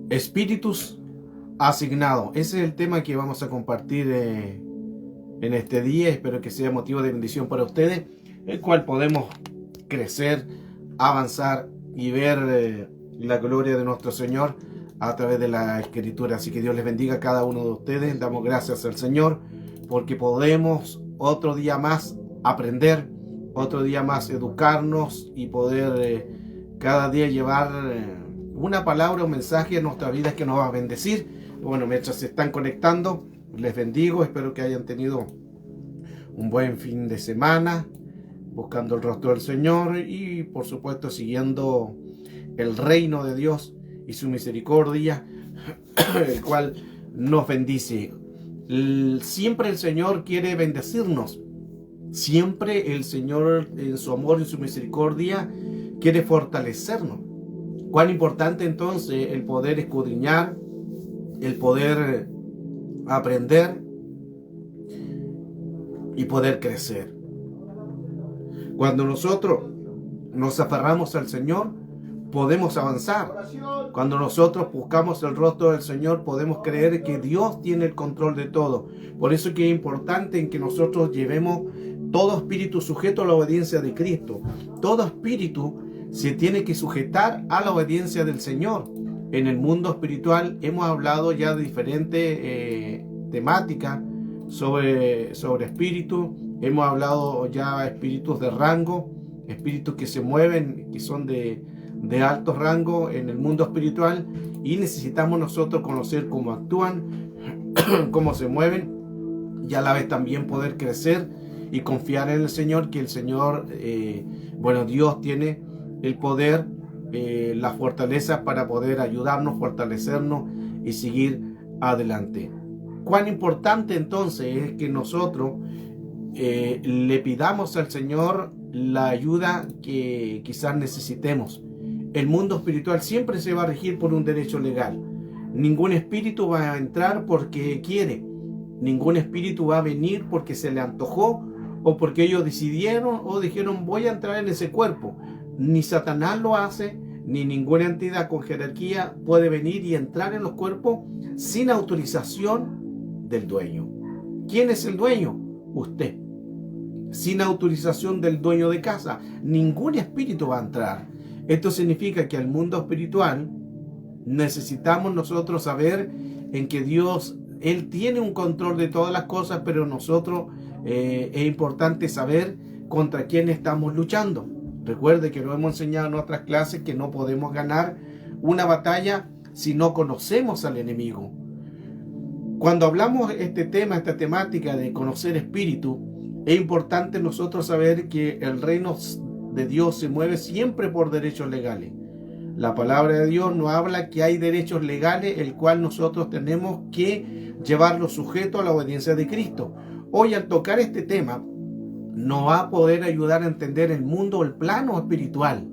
Espíritus asignados. Ese es el tema que vamos a compartir en este día. Espero que sea motivo de bendición para ustedes, el cual podemos crecer, avanzar y ver la gloria de nuestro Señor a través de la Escritura. Así que Dios les bendiga a cada uno de ustedes. Damos gracias al Señor porque podemos otro día más aprender, otro día más educarnos y poder cada día llevar una palabra, un mensaje a nuestra vida que nos va a bendecir. Bueno, mientras se están conectando, les bendigo. Espero que hayan tenido un buen fin de semana, buscando el rostro del Señor y por supuesto siguiendo el reino de Dios y su misericordia, el cual nos bendice. Siempre el Señor quiere bendecirnos. Siempre el Señor, en su amor y su misericordia, quiere fortalecernos. Cuán importante entonces el poder escudriñar, el poder aprender y poder crecer. Cuando nosotros nos aferramos al Señor, podemos avanzar. Cuando nosotros buscamos el rostro del Señor, podemos creer que Dios tiene el control de todo. Por eso es que es importante en que nosotros llevemos todo espíritu sujeto a la obediencia de Cristo. Todo espíritu se tiene que sujetar a la obediencia del Señor. En el mundo espiritual hemos hablado ya de diferentes temáticas sobre espíritu. Hemos hablado ya de espíritus de rango, espíritus que se mueven, que son de alto rango en el mundo espiritual, y necesitamos nosotros conocer cómo actúan, cómo se mueven, y a la vez también poder crecer y confiar en el Señor, que el Señor, Dios tiene el poder, la fortaleza para poder ayudarnos, fortalecernos y seguir adelante. Cuán importante entonces es que nosotros le pidamos al Señor la ayuda que quizás necesitemos. El mundo espiritual siempre se va a regir por un derecho legal. Ningún espíritu va a entrar porque quiere. Ningún espíritu va a venir porque se le antojó o porque ellos decidieron o dijeron voy a entrar en ese cuerpo. Ni Satanás lo hace, ni ninguna entidad con jerarquía puede venir y entrar en los cuerpos sin autorización del dueño. ¿Quién es el dueño? Usted. Sin autorización del dueño de casa, ningún espíritu va a entrar. Esto significa que al mundo espiritual necesitamos nosotros saber en que Dios, Él tiene un control de todas las cosas, pero nosotros es importante saber contra quién estamos luchando. Recuerde que lo hemos enseñado en otras clases que no podemos ganar una batalla si no conocemos al enemigo. Cuando hablamos esta temática de conocer espíritu, es importante nosotros saber que el reino de Dios se mueve siempre por derechos legales. La palabra de Dios nos habla que hay derechos legales, el cual nosotros tenemos que llevarlo sujeto a la obediencia de Cristo. Hoy, al tocar este tema, nos va a poder ayudar a entender el mundo, el plano espiritual.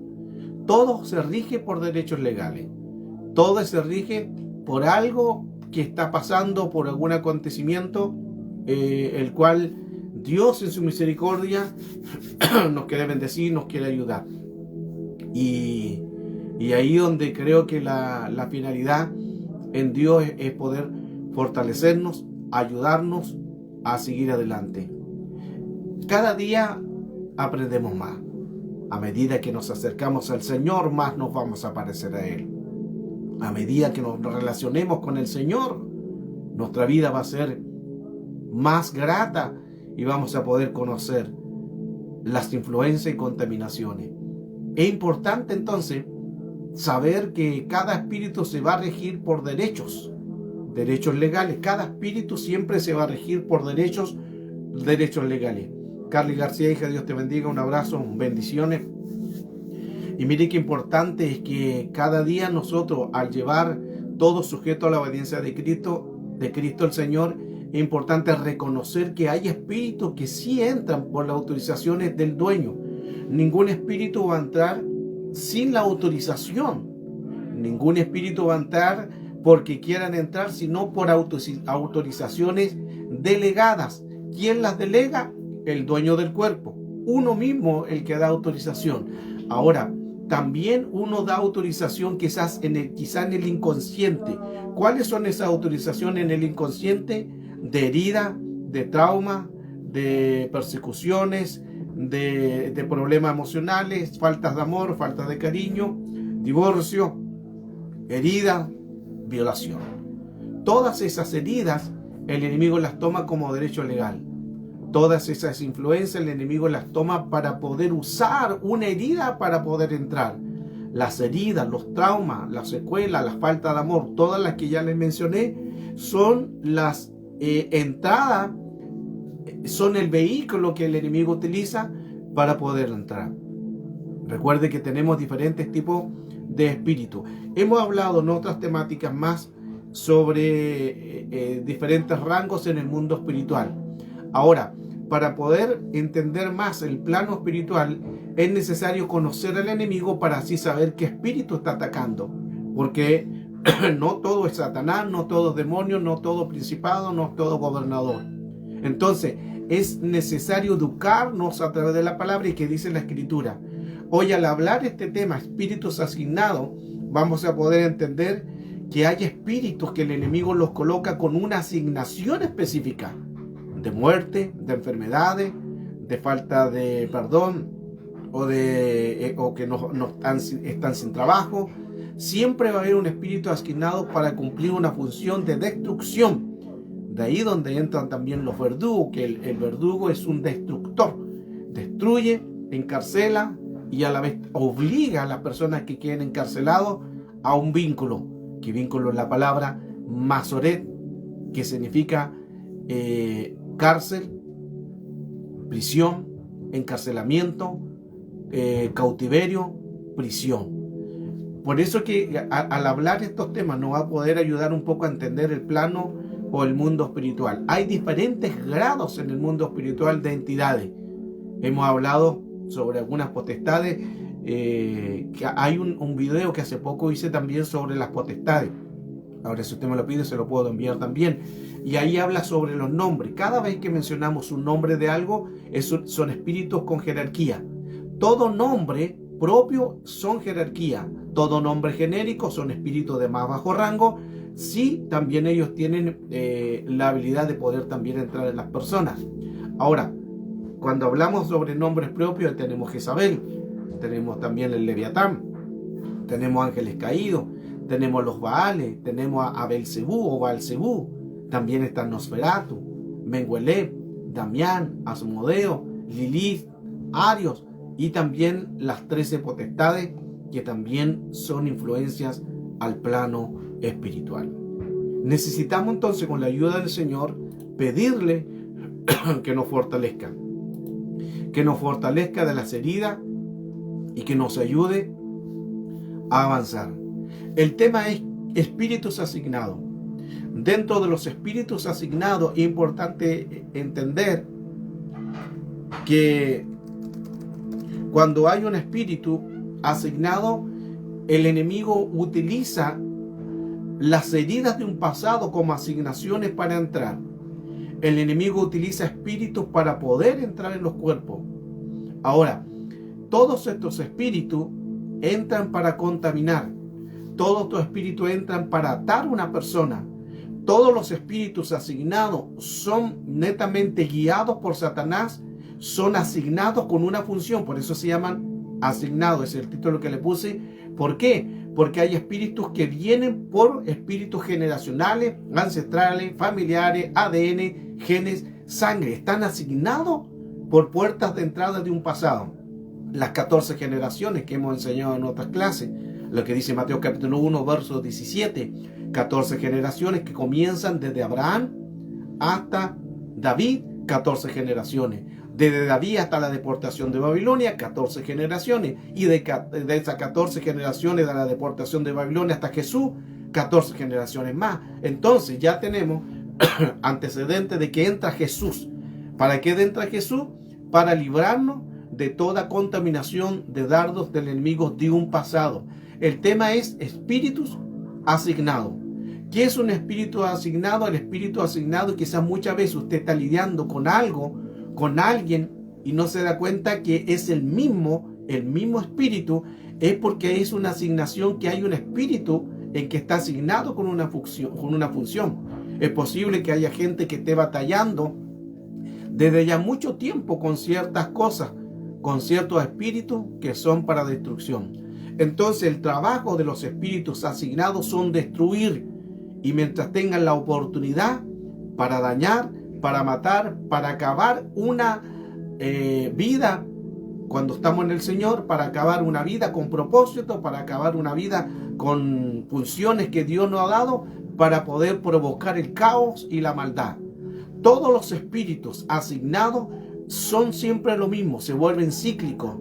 Todo se rige por derechos legales. Todo se rige por algo que está pasando, por algún acontecimiento, el cual Dios en su misericordia nos quiere bendecir, nos quiere ayudar. Y ahí donde creo que la finalidad en Dios es poder fortalecernos, ayudarnos a seguir adelante. Cada día aprendemos más. A medida que nos acercamos al Señor, más nos vamos a parecer a Él. A medida que nos relacionemos con el Señor, nuestra vida va a ser más grata y vamos a poder conocer las influencias y contaminaciones. Es importante entonces saber que cada espíritu se va a regir por derechos legales. Cada espíritu siempre se va a regir por derechos legales. Carly García, hija, Dios te bendiga, un abrazo, bendiciones. Y mire qué importante es que cada día nosotros, al llevar todo sujeto a la obediencia de Cristo el Señor, es importante reconocer que hay espíritus que sí entran por las autorizaciones del dueño. Ningún espíritu va a entrar sin la autorización. Ningún espíritu va a entrar porque quieran entrar, sino por autorizaciones delegadas. ¿Quién las delega? El dueño del cuerpo. Uno mismo el que da autorización. Ahora, también uno da autorización quizá en el inconsciente. ¿Cuáles son esas autorizaciones en el inconsciente? De herida, de trauma, de persecuciones, de problemas emocionales, faltas de amor, falta de cariño, divorcio, herida, violación. Todas esas heridas el enemigo las toma como derecho legal. Todas esas influencias el enemigo las toma para poder usar una herida para poder entrar. Las heridas, los traumas, las secuelas, la falta de amor, todas las que ya les mencioné, son las entradas, son el vehículo que el enemigo utiliza para poder entrar. Recuerde que tenemos diferentes tipos de espíritus. Hemos hablado en otras temáticas más sobre diferentes rangos en el mundo espiritual. Ahora, para poder entender más el plano espiritual, es necesario conocer al enemigo para así saber qué espíritu está atacando. Porque no todo es Satanás, no todo es demonio, no todo principado, no todo gobernador. Entonces, es necesario educarnos a través de la palabra y que dice la Escritura. Hoy, al hablar de este tema, espíritus asignados, vamos a poder entender que hay espíritus que el enemigo los coloca con una asignación específica. De muerte, de enfermedades, de falta de perdón o que no están sin trabajo. Siempre va a haber un espíritu asignado para cumplir una función de destrucción. De ahí donde entran también los verdugos, que el verdugo es un destructor. Destruye, encarcela y a la vez obliga a las personas que queden encarcelados a un vínculo. Que vínculo es la palabra masoret, que significa cárcel, prisión, encarcelamiento, cautiverio, prisión. Por eso que al hablar de estos temas nos va a poder ayudar un poco a entender el plano o el mundo espiritual. Hay diferentes grados en el mundo espiritual de entidades. Hemos hablado sobre algunas potestades. Que hay un video que hace poco hice también sobre las potestades. Ahora, si usted me lo pide, se lo puedo enviar también. Y ahí habla sobre los nombres. Cada vez que mencionamos un nombre de algo, son espíritus con jerarquía. Todo nombre propio son jerarquía. Todo nombre genérico son espíritus de más bajo rango. Sí, también ellos tienen la habilidad de poder también entrar en las personas. Ahora, cuando hablamos sobre nombres propios, tenemos Jezabel, tenemos también el Leviatán, tenemos ángeles caídos, tenemos los Baales, tenemos a Belcebú o Balcebú, también están Nosferatu, Mengueleb, Damián, Asmodeo, Lilith, Arios y también las 13 potestades que también son influencias al plano espiritual. Necesitamos entonces, con la ayuda del Señor, pedirle que nos fortalezca de las heridas y que nos ayude a avanzar. El tema es espíritus asignados. Dentro de los espíritus asignados es importante entender que cuando hay un espíritu asignado, el enemigo utiliza las heridas de un pasado como asignaciones para entrar. El enemigo utiliza espíritus para poder entrar en los cuerpos. Ahora, todos estos espíritus entran para contaminar. Todos estos espíritus entran para atar a una persona. Todos los espíritus asignados son netamente guiados por Satanás, son asignados con una función, por eso se llaman asignados, es el título que le puse. ¿Por qué? Porque hay espíritus que vienen por espíritus generacionales, ancestrales, familiares, ADN, genes, sangre. Están asignados por puertas de entrada de un pasado. Las 14 generaciones que hemos enseñado en otras clases, lo que dice Mateo capítulo 1, verso 17. 14 generaciones que comienzan desde Abraham hasta David, 14 generaciones. Desde David hasta la deportación de Babilonia, 14 generaciones. Y de esas 14 generaciones de la deportación de Babilonia hasta Jesús, 14 generaciones más. Entonces ya tenemos antecedentes de que entra Jesús. ¿Para qué entra Jesús? Para librarnos de toda contaminación de dardos del enemigo de un pasado. El tema es espíritus asignados. ¿Qué es un espíritu asignado? El espíritu asignado, quizás muchas veces usted está lidiando con algo, con alguien, y no se da cuenta que es el mismo espíritu Es porque es una asignación que hay un espíritu en que está asignado con una función. Es posible que haya gente que esté batallando desde ya mucho tiempo con ciertas cosas, con ciertos espíritus que son para destrucción. Entonces el trabajo de los espíritus asignados son destruir, y mientras tengan la oportunidad para dañar, para matar, para acabar una vida cuando estamos en el Señor, para acabar una vida con propósito, para acabar una vida con funciones que Dios nos ha dado, para poder provocar el caos y la maldad. Todos los espíritus asignados son siempre lo mismo, se vuelven cíclicos,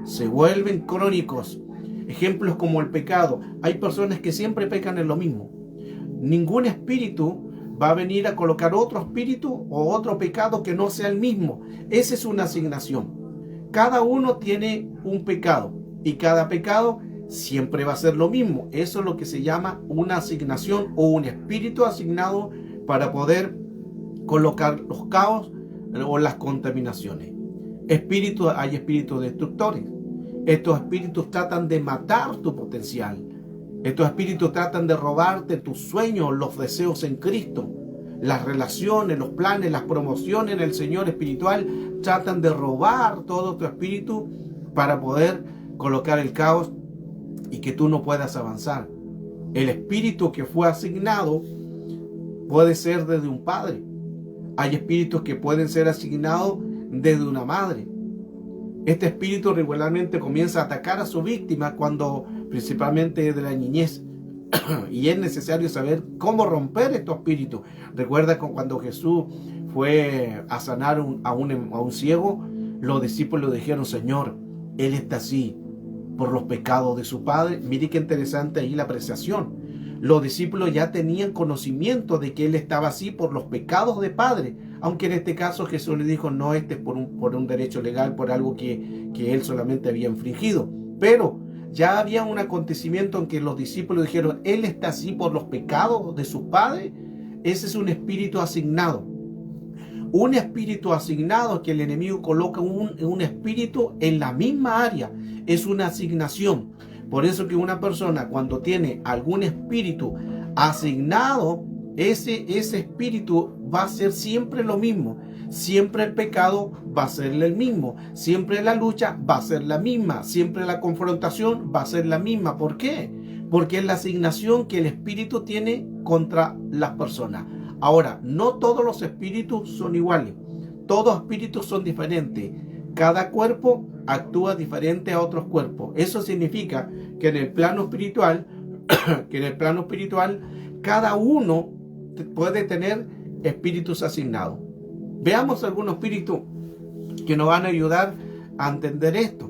se vuelven crónicos. Ejemplos como el pecado. Hay personas que siempre pecan en lo mismo. Ningún espíritu va a venir a colocar otro espíritu o otro pecado que no sea el mismo. Esa es una asignación. Cada uno tiene un pecado y cada pecado siempre va a ser lo mismo. Eso es lo que se llama una asignación o un espíritu asignado para poder colocar los caos o las contaminaciones. Hay espíritus destructores. Estos espíritus tratan de matar tu potencial. Estos espíritus tratan de robarte tus sueños, los deseos en Cristo, las relaciones, los planes, las promociones en el Señor espiritual. Tratan de robar todo tu espíritu para poder colocar el caos y que tú no puedas avanzar. El espíritu que fue asignado puede ser desde un padre. Hay espíritus que pueden ser asignados desde una madre. Este espíritu regularmente comienza a atacar a su víctima cuando principalmente de la niñez. Y es necesario saber cómo romper estos espíritus. Recuerda cuando Jesús fue a sanar a un ciego, los discípulos dijeron: Señor, él está así por los pecados de su padre. Mire qué interesante ahí la apreciación. Los discípulos ya tenían conocimiento de que él estaba así por los pecados de padre, aunque en este caso Jesús le dijo: no, este es por un derecho legal, por algo que él solamente había infringido. Pero ya había un acontecimiento en que los discípulos dijeron: él está así por los pecados de su padre. Ese es un espíritu asignado. Un espíritu asignado que el enemigo coloca un espíritu en la misma área. Es una asignación. Por eso que una persona cuando tiene algún espíritu asignado, ese espíritu va a ser siempre lo mismo. Siempre el pecado va a ser el mismo. Siempre la lucha va a ser la misma. Siempre la confrontación va a ser la misma. ¿Por qué? Porque es la asignación que el espíritu tiene contra las personas. Ahora, no todos los espíritus son iguales. Todos los espíritus son diferentes. Cada cuerpo actúa diferente a otros cuerpos. Eso significa que en el plano espiritual, cada uno puede tener espíritus asignados. Veamos algunos espíritus que nos van a ayudar a entender esto.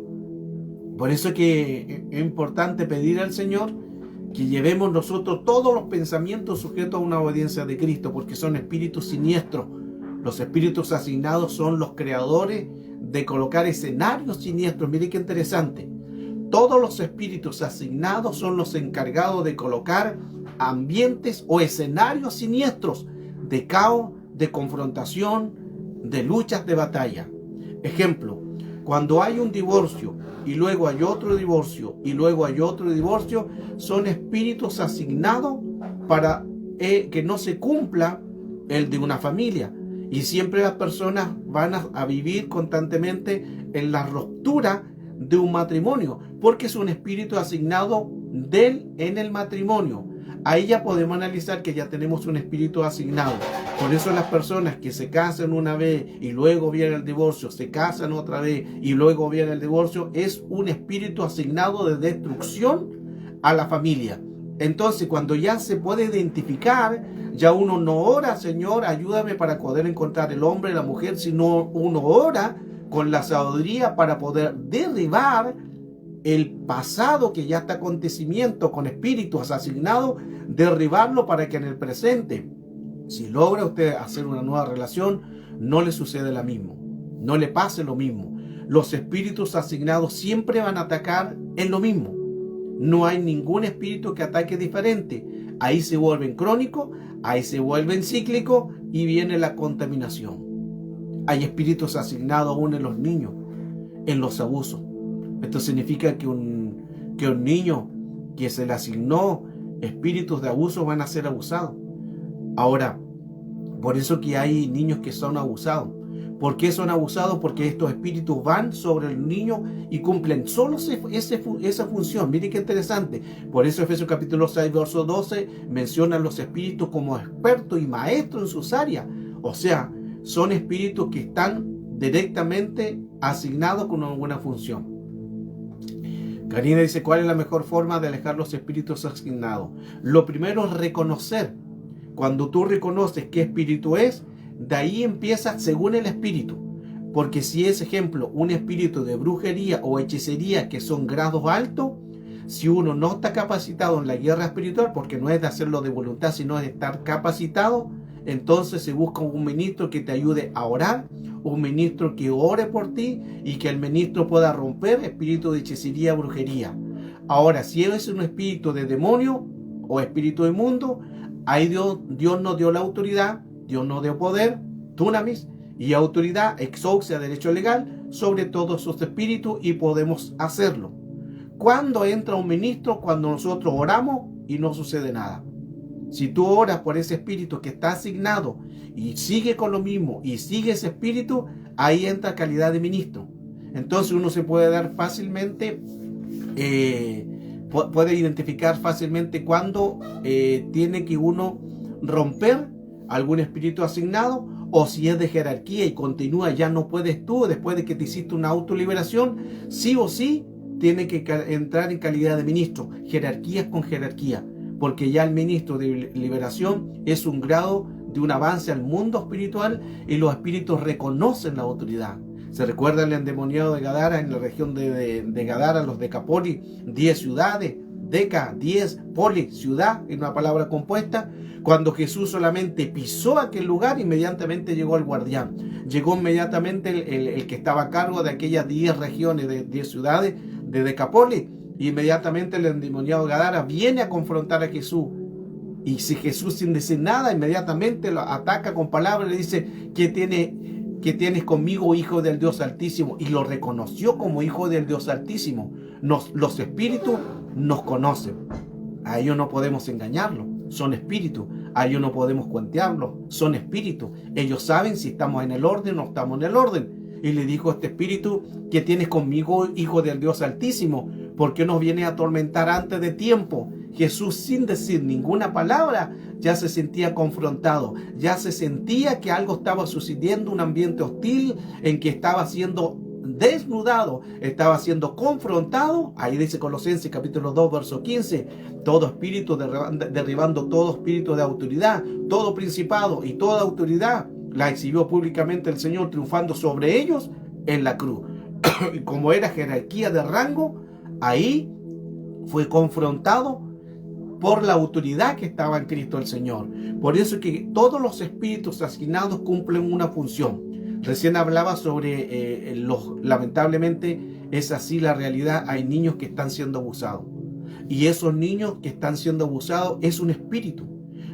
Por eso es que es importante pedir al Señor que llevemos nosotros todos los pensamientos sujetos a una obediencia de Cristo, porque son espíritus siniestros. Los espíritus asignados son los creadores de colocar escenarios siniestros. Mire qué interesante. Todos los espíritus asignados son los encargados de colocar ambientes o escenarios siniestros de caos, de confrontación, de luchas, de batalla. Ejemplo, cuando hay un divorcio y luego hay otro divorcio y luego hay otro divorcio, son espíritus asignados para que no se cumpla el de una familia. Y siempre las personas van a vivir constantemente en la ruptura de un matrimonio, porque es un espíritu asignado en el matrimonio. Ahí ya podemos analizar que ya tenemos un espíritu asignado. Por eso las personas que se casan una vez y luego viene el divorcio, se casan otra vez y luego viene el divorcio, es un espíritu asignado de destrucción a la familia. Entonces, cuando ya se puede identificar, ya uno no ora: Señor, ayúdame para poder encontrar el hombre y la mujer, sino uno ora con la sabiduría para poder derribar el pasado que ya está acontecimiento con espíritus asignados, derribarlo para que en el presente, si logra usted hacer una nueva relación, no le sucede lo mismo, no le pase lo mismo. Los espíritus asignados siempre van a atacar en lo mismo. No hay ningún espíritu que ataque diferente. Ahí se vuelven crónicos, ahí se vuelven cíclicos y viene la contaminación. Hay espíritus asignados aún en los niños, en los abusos. Esto significa que un que un niño que se le asignó espíritus de abuso van a ser abusados. Ahora, por eso que hay niños que son abusados. ¿Por qué son abusados? Porque estos espíritus van sobre el niño y cumplen solo esa función. Mire qué interesante. Por eso Efesios capítulo 6, verso 12 menciona a los espíritus como expertos y maestros en sus áreas. O sea, son espíritus que están directamente asignados con alguna función. Karina dice, ¿cuál es la mejor forma de alejar los espíritus asignados? Lo primero es reconocer. Cuando tú reconoces qué espíritu es, de ahí empieza según el espíritu. Porque si es, ejemplo, un espíritu de brujería o hechicería que son grados altos, si uno no está capacitado en la guerra espiritual, porque no es de hacerlo de voluntad, sino de estar capacitado, entonces se busca un ministro que te ayude a orar, un ministro que ore por ti y que el ministro pueda romper espíritu de hechicería, brujería. Ahora, si es un espíritu de demonio o espíritu inmundo, ahí Dios nos dio la autoridad, Dios nos dio poder, dunamis, y autoridad, exousia, derecho legal, sobre todos esos espíritus, y podemos hacerlo. ¿Cuándo entra un ministro? Cuando nosotros oramos y no sucede nada. Si tú oras por ese espíritu que está asignado y sigue con lo mismo y sigue ese espíritu, ahí entra calidad de ministro. Entonces uno se puede dar fácilmente, puede identificar fácilmente cuando tiene que uno romper algún espíritu asignado, o si es de jerarquía y continúa, ya no puedes tú, después de que te hiciste una autoliberación, sí o sí tiene que entrar en calidad de ministro, jerarquías con jerarquía, porque ya el ministro de liberación es un grado de un avance al mundo espiritual y los espíritus reconocen la autoridad. Se recuerda el endemoniado de Gadara, en la región de Gadara, los Decapoli, 10 ciudades, Deca, 10, Poli, ciudad, en una palabra compuesta. Cuando Jesús solamente pisó aquel lugar, inmediatamente llegó el guardián. Llegó inmediatamente el que estaba a cargo de aquellas 10 regiones, de 10 ciudades de Decapoli. Inmediatamente el endemoniado de Gadara viene a confrontar a Jesús. Y si Jesús, sin decir nada, inmediatamente lo ataca con palabras y le dice, ¿qué tienes conmigo, hijo del Dios Altísimo? Y lo reconoció como hijo del Dios Altísimo. Los espíritus nos conocen. A ellos no podemos engañarlos. Son espíritus. A ellos no podemos cuentearlos. Son espíritus. Ellos saben si estamos en el orden o no estamos en el orden. Y le dijo a este espíritu, ¿qué tienes conmigo, hijo del Dios Altísimo? ¿Por qué nos viene a atormentar antes de tiempo? Jesús, sin decir ninguna palabra, ya se sentía confrontado, ya se sentía que algo estaba sucediendo, un ambiente hostil en que estaba siendo desnudado, estaba siendo confrontado. Ahí dice Colosenses capítulo 2 verso 15, todo espíritu, derribando todo espíritu de autoridad, todo principado y toda autoridad la exhibió públicamente el Señor, triunfando sobre ellos en la cruz. Y como era jerarquía de rango, ahí fue confrontado por la autoridad que estaba en Cristo el Señor. Por eso es que todos los espíritus asignados cumplen una función. Recién hablaba sobre lamentablemente es así la realidad. Hay niños que están siendo abusados. Y esos niños que están siendo abusados es un espíritu.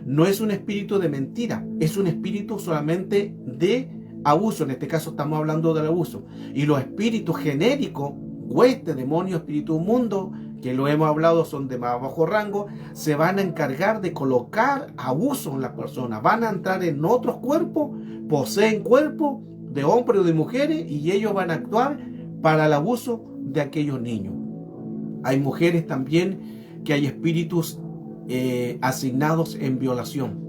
No es un espíritu de mentira. Es un espíritu solamente de abuso. En este caso estamos hablando del abuso. Y los espíritus genéricos, hueste, demonio, espíritu inmundo, que lo hemos hablado, son de más bajo rango, se van a encargar de colocar abuso en las personas. Van a entrar en otros cuerpos, poseen cuerpos de hombres o de mujeres, y ellos van a actuar para el abuso de aquellos niños. Hay mujeres también que hay espíritus asignados en violación,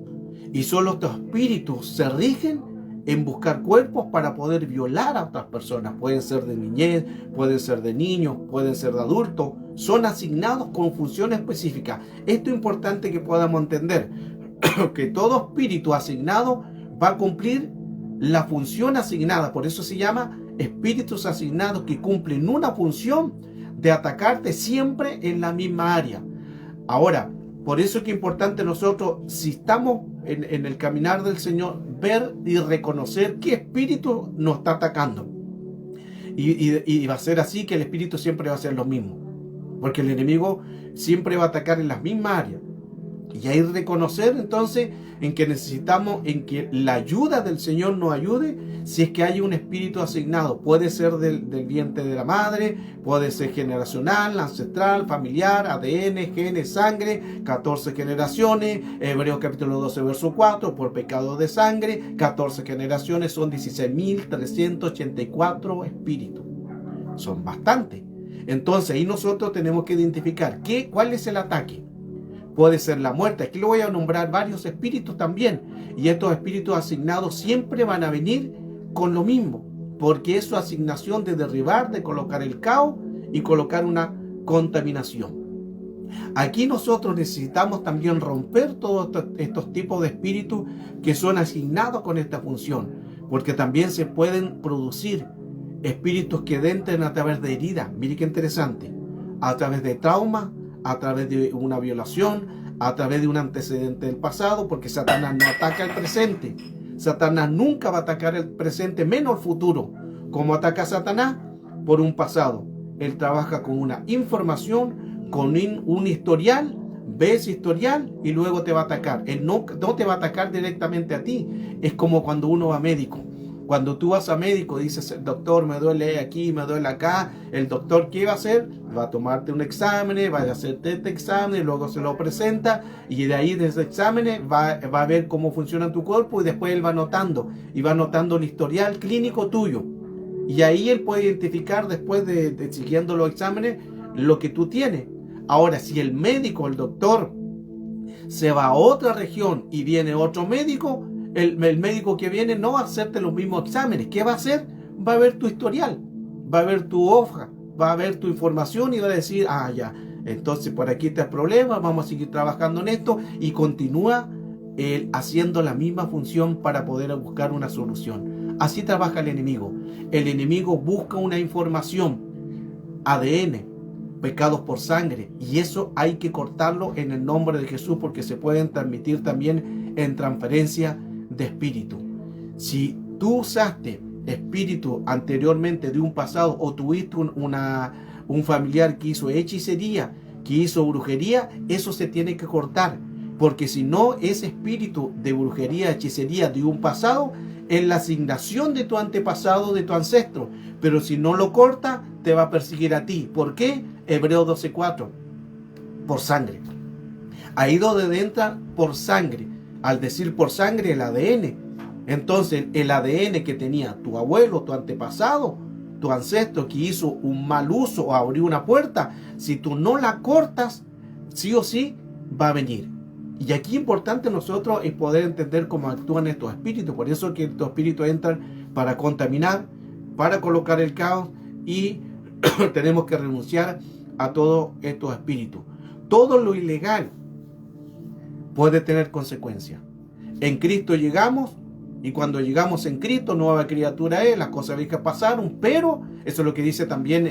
y solo estos espíritus se rigen en buscar cuerpos para poder violar a otras personas. Pueden ser de niñez, pueden ser de niños, pueden ser de adultos. Son asignados con funciones específicas. Esto es importante que podamos entender, que todo espíritu asignado va a cumplir la función asignada. Por eso se llama espíritus asignados, que cumplen una función de atacarte siempre en la misma área. Ahora, por eso es que es importante nosotros, si estamos en el caminar del Señor, ver y reconocer qué espíritu nos está atacando. Y va a ser así, que el espíritu siempre va a ser lo mismo. Porque el enemigo siempre va a atacar en las mismas áreas. Y hay que reconocer entonces en que necesitamos, en que la ayuda del Señor nos ayude si es que hay un espíritu asignado. Puede ser del vientre de la madre, puede ser generacional, ancestral, familiar, ADN, genes, sangre, 14 generaciones, Hebreos capítulo 12, verso 4, por pecado de sangre, 14 generaciones son 16.384 espíritus. Son bastantes. Entonces ahí nosotros tenemos que identificar cuál es el ataque. Puede ser la muerte. Aquí le voy a nombrar varios espíritus también. Y estos espíritus asignados siempre van a venir con lo mismo. Porque es su asignación de derribar, de colocar el caos y colocar una contaminación. Aquí nosotros necesitamos también romper todos estos tipos de espíritus que son asignados con esta función. Porque también se pueden producir espíritus que entren a través de heridas. Mire qué interesante. A través de trauma, a través de una violación, a través de un antecedente del pasado, porque Satanás no ataca el presente. Satanás nunca va a atacar el presente, menos el futuro. ¿Cómo ataca Satanás? Por un pasado. Él trabaja con una información, con un historial, ve ese historial y luego te va a atacar. Él no te va a atacar directamente a ti. Es como cuando uno va a médico. Cuando tú vas a médico, dices, el doctor, me duele aquí, me duele acá. El doctor, ¿qué va a hacer? Va a tomarte un examen, va a hacerte este examen, luego se lo presenta y de ahí, de ese examen, va a ver cómo funciona tu cuerpo y después él va anotando. Y va anotando el historial clínico tuyo. Y ahí él puede identificar, después de siguiendo los exámenes, lo que tú tienes. Ahora, si el médico, el doctor, se va a otra región y viene otro médico, el médico que viene no va a hacerte los mismos exámenes. ¿Qué va a hacer? Va a ver tu historial, va a ver tu hoja, va a ver tu información y va a decir, ah, ya, entonces por aquí está el problema, vamos a seguir trabajando en esto, y continúa haciendo la misma función para poder buscar una solución. Así trabaja el enemigo. El enemigo busca una información, ADN, pecados por sangre, y eso hay que cortarlo en el nombre de Jesús, porque se pueden transmitir también en transferencia de espíritu. Si tú usaste espíritu anteriormente de un pasado, o tuviste un familiar que hizo hechicería, que hizo brujería, eso se tiene que cortar, porque si no, ese espíritu de brujería, hechicería de un pasado es la asignación de tu antepasado, de tu ancestro, pero si no lo corta, te va a perseguir a ti. ¿Por qué? Hebreos 12:4, por sangre. Ahí donde entra por sangre. Al decir por sangre, el ADN. Entonces, el ADN que tenía tu abuelo, tu antepasado, tu ancestro que hizo un mal uso o abrió una puerta, si tú no la cortas, sí o sí va a venir. Y aquí es importante nosotros es poder entender cómo actúan estos espíritus. Por eso que estos espíritus entran para contaminar, para colocar el caos, y tenemos que renunciar a todos estos espíritus. Todo lo ilegal puede tener consecuencias. En Cristo llegamos, y cuando llegamos en Cristo, nueva criatura es, las cosas viejas pasaron, pero eso es lo que dice también,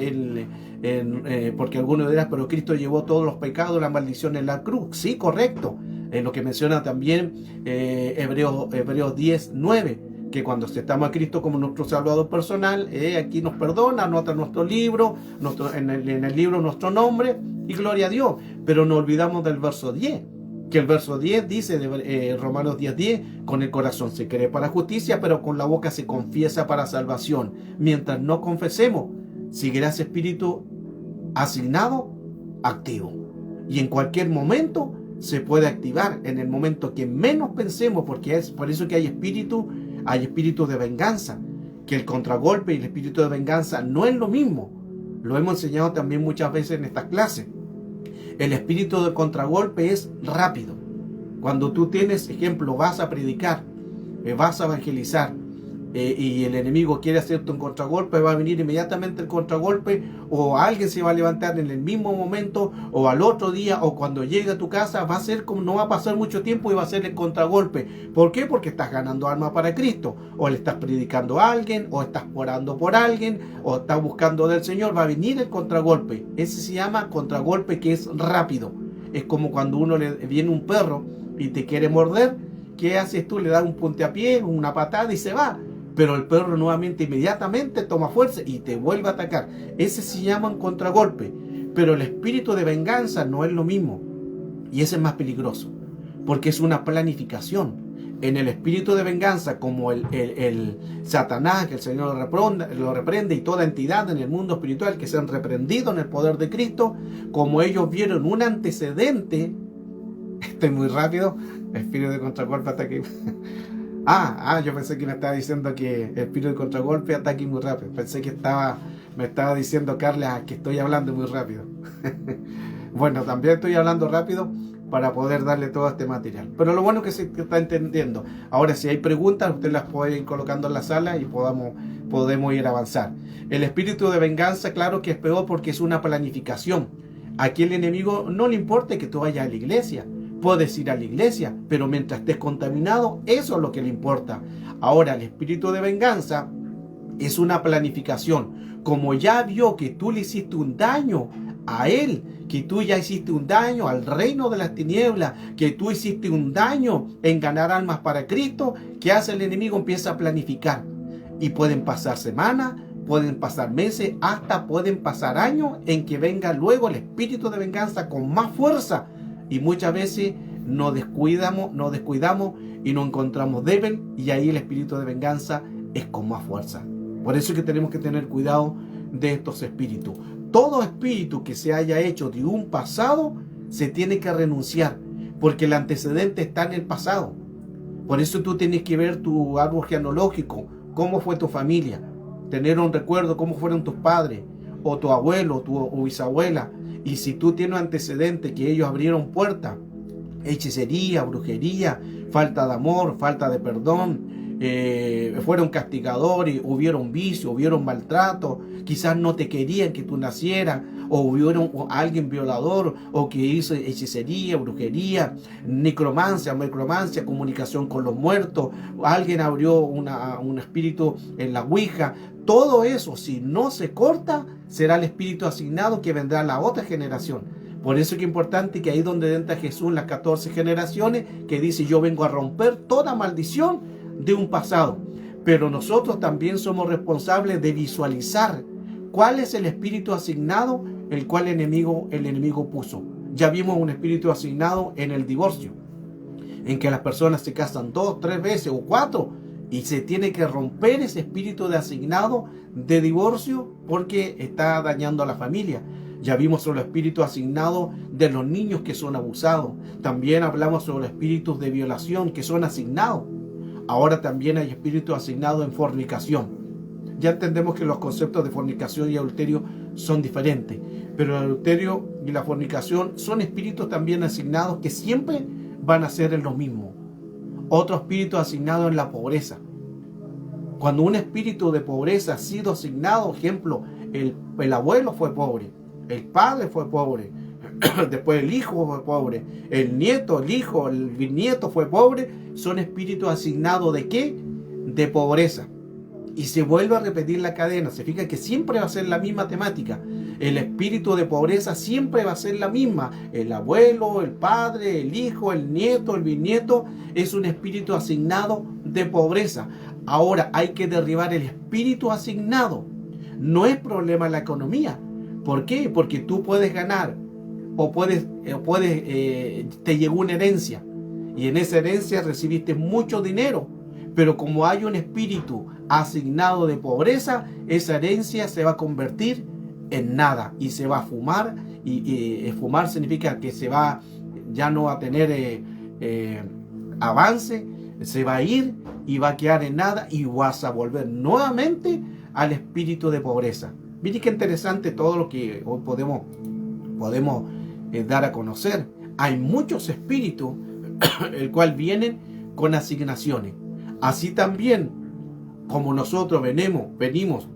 porque algunos dirán, pero Cristo llevó todos los pecados, la maldición en la cruz. Sí, correcto. Lo que menciona también Hebreos 10:9, que cuando aceptamos a Cristo como nuestro Salvador personal, aquí nos perdona, anota nuestro libro, en el libro nuestro nombre, y gloria a Dios. Pero no olvidamos del verso 10, que el verso 10 dice, Romanos 10:10, con el corazón se cree para justicia, pero con la boca se confiesa para salvación. Mientras no confesemos, seguirá ese espíritu asignado, activo. Y en cualquier momento se puede activar, en el momento que menos pensemos, porque es por eso que hay espíritus de venganza, que el contragolpe y el espíritu de venganza no es lo mismo. Lo hemos enseñado también muchas veces en estas clases. El espíritu de contragolpe es rápido. Cuando tú tienes, ejemplo, vas a predicar, vas a evangelizar, y el enemigo quiere hacerte un contragolpe, va a venir inmediatamente el contragolpe, o alguien se va a levantar en el mismo momento, o al otro día, o cuando llegue a tu casa, va a ser como, no va a pasar mucho tiempo y va a ser el contragolpe. ¿Por qué? Porque estás ganando alma para Cristo, o le estás predicando a alguien, o estás orando por alguien, o estás buscando del Señor. Va a venir el contragolpe. Ese se llama contragolpe, que es rápido. Es como cuando uno le viene un perro y te quiere morder. ¿Qué haces tú? Le das un puntapié, una patada y se va. Pero el perro nuevamente, inmediatamente toma fuerza y te vuelve a atacar. Ese se llama un contragolpe. Pero el espíritu de venganza no es lo mismo. Y ese es más peligroso. porque es una planificación. En el espíritu de venganza, como el Satanás, que el Señor lo reprende, y toda entidad en el mundo espiritual que se han reprendido en el poder de Cristo, como ellos vieron un antecedente, estoy muy rápido, el espíritu de contragolpe ataque. Yo pensé que me estaba diciendo que el espíritu de contragolpe ataque muy rápido. Pensé que me estaba diciendo Carla que estoy hablando muy rápido. Bueno, también estoy hablando rápido para poder darle todo este material. Pero lo bueno es que se está entendiendo. Ahora, si hay preguntas, ustedes las pueden ir colocando en la sala y podemos ir a avanzar. El espíritu de venganza, claro que es peor porque es una planificación. Aquí el enemigo no le importa que tú vayas a la iglesia. Puedes ir a la iglesia, pero mientras estés contaminado, eso es lo que le importa. Ahora, el espíritu de venganza es una planificación. Como ya vio que tú le hiciste un daño a él, que tú ya hiciste un daño al reino de las tinieblas, que tú hiciste un daño en ganar almas para Cristo, ¿qué hace el enemigo? Empieza a planificar. Y pueden pasar semanas, pueden pasar meses, hasta pueden pasar años en que venga luego el espíritu de venganza con más fuerza. Y muchas veces nos descuidamos y nos encontramos débil, y ahí el espíritu de venganza es con más fuerza. Por eso es que tenemos que tener cuidado de estos espíritus. Todo espíritu que se haya hecho de un pasado se tiene que renunciar, porque el antecedente está en el pasado. Por eso tú tienes que ver tu árbol genealógico, cómo fue tu familia, tener un recuerdo, cómo fueron tus padres, o tu abuelo, tu bisabuela. Y si tú tienes antecedentes que ellos abrieron puertas, hechicería, brujería, falta de amor, falta de perdón, fueron castigadores, hubieron vicio, hubieron maltrato, quizás no te querían que tú nacieras, o hubieron alguien violador, o que hizo hechicería, brujería, necromancia, comunicación con los muertos, alguien abrió un espíritu en la ouija. Todo eso, si no se corta, será el espíritu asignado que vendrá a la otra generación. Por eso es que es importante que ahí donde entra Jesús en las 14 generaciones, que dice: yo vengo a romper toda maldición de un pasado. Pero nosotros también somos responsables de visualizar cuál es el espíritu asignado el cual el enemigo puso. Ya vimos un espíritu asignado en el divorcio, en que las personas se casan 2, 3 veces o 4, y se tiene que romper ese espíritu de asignado de divorcio porque está dañando a la familia. Ya vimos sobre el espíritu asignado de los niños que son abusados. También hablamos sobre los espíritus de violación que son asignados. Ahora también hay espíritus asignados en fornicación. Ya entendemos que los conceptos de fornicación y adulterio son diferentes, pero el adulterio y la fornicación son espíritus también asignados que siempre van a ser en lo mismo. Otro espíritu asignado en la pobreza. Cuando un espíritu de pobreza ha sido asignado, ejemplo, el abuelo fue pobre, el padre fue pobre, después el hijo fue pobre, el nieto, el hijo, el bisnieto fue pobre, son espíritus asignados ¿de qué? De pobreza. Y se vuelve a repetir la cadena. Se fija que siempre va a ser la misma temática. El espíritu de pobreza siempre va a ser la misma. El abuelo, el padre, el hijo, el nieto, el bisnieto, es un espíritu asignado de pobreza. Ahora hay que derribar el espíritu asignado. No es problema la economía. ¿Por qué? Porque tú puedes ganar o te llegó una herencia, y en esa herencia recibiste mucho dinero, pero como hay un espíritu asignado de pobreza, esa herencia se va a convertir en nada y se va a fumar, y fumar significa que ya no va a tener avance, se va a ir y va a quedar en nada, y vas a volver nuevamente al espíritu de pobreza. Miren qué interesante todo lo que hoy podemos dar a conocer. Hay muchos espíritus el cual vienen con asignaciones. Así también como nosotros venimos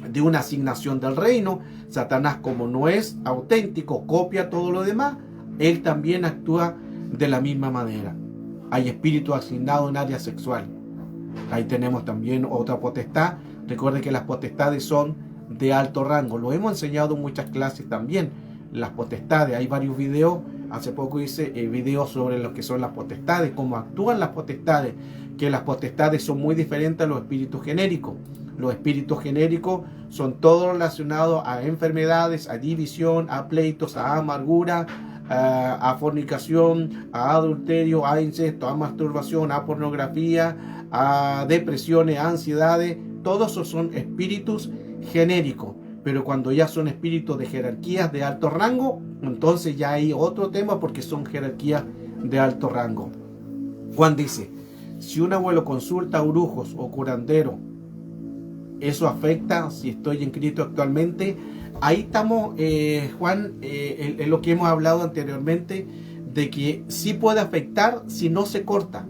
de una asignación del reino, Satanás, como no es auténtico, copia todo lo demás, él también actúa de la misma manera. Hay espíritus asignados en área sexual. Ahí tenemos también otra potestad. Recuerden que las potestades son de alto rango. Lo hemos enseñado en muchas clases también. Las potestades, hay varios videos. Hace poco hice videos sobre lo que son las potestades, cómo actúan las potestades, que las potestades son muy diferentes a los espíritus genéricos. Los espíritus genéricos son todos relacionados a enfermedades, a división, a pleitos, a amargura, a fornicación, a adulterio, a incesto, a masturbación, a pornografía, a depresiones, a ansiedades. Todos esos son espíritus genéricos. Pero cuando ya son espíritus de jerarquías de alto rango, entonces ya hay otro tema, porque son jerarquías de alto rango. Juan dice, si un abuelo consulta a brujos o curandero, ¿eso afecta si estoy en Cristo actualmente? Ahí estamos, Juan, en lo que hemos hablado anteriormente, de que sí puede afectar si no se corta.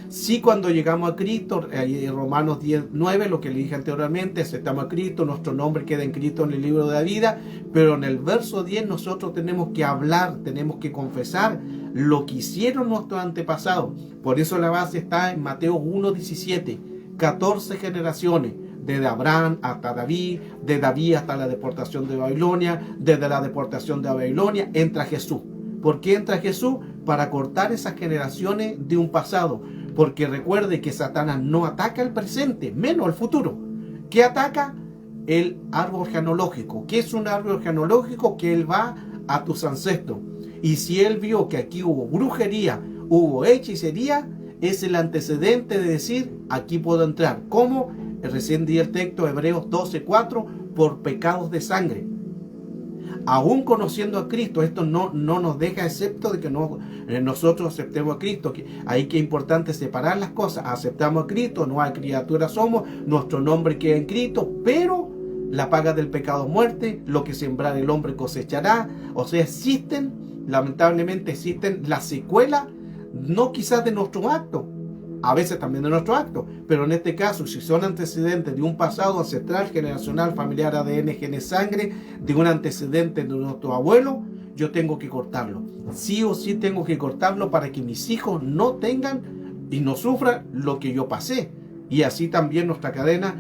Sí, cuando llegamos a Cristo, Romanos 10:9, lo que le dije anteriormente, aceptamos a Cristo, nuestro nombre queda inscrito en el libro de la vida, pero en el verso 10 nosotros tenemos que hablar, tenemos que confesar lo que hicieron nuestros antepasados. Por eso la base está en Mateo 1:17, 14 generaciones, desde Abraham hasta David, de David hasta la deportación de Babilonia, desde la deportación de Babilonia entra Jesús. ¿Por qué entra Jesús? Para cortar esas generaciones de un pasado. Porque recuerde que Satanás no ataca el presente, menos el futuro. ¿Qué ataca? El árbol genealógico. ¿Qué es un árbol genealógico? Que él va a tus ancestros. Y si él vio que aquí hubo brujería, hubo hechicería, es el antecedente de decir, aquí puedo entrar. ¿Cómo? Recién di el texto, Hebreos 12:4, por pecados de sangre. Aún conociendo a Cristo, esto no nos deja excepto de que nosotros aceptemos a Cristo. Ahí que es importante separar las cosas. Aceptamos a Cristo, nueva criatura somos, nuestro nombre queda en Cristo, pero la paga del pecado es muerte, lo que sembrar el hombre cosechará. O sea, lamentablemente existen las secuelas, no quizás de nuestro acto, a veces también de nuestro acto, pero en este caso, si son antecedentes de un pasado ancestral, generacional, familiar, ADN, genes, sangre, de un antecedente de nuestro abuelo, yo tengo que cortarlo. Sí o sí tengo que cortarlo para que mis hijos no tengan y no sufran lo que yo pasé. Y así también nuestra cadena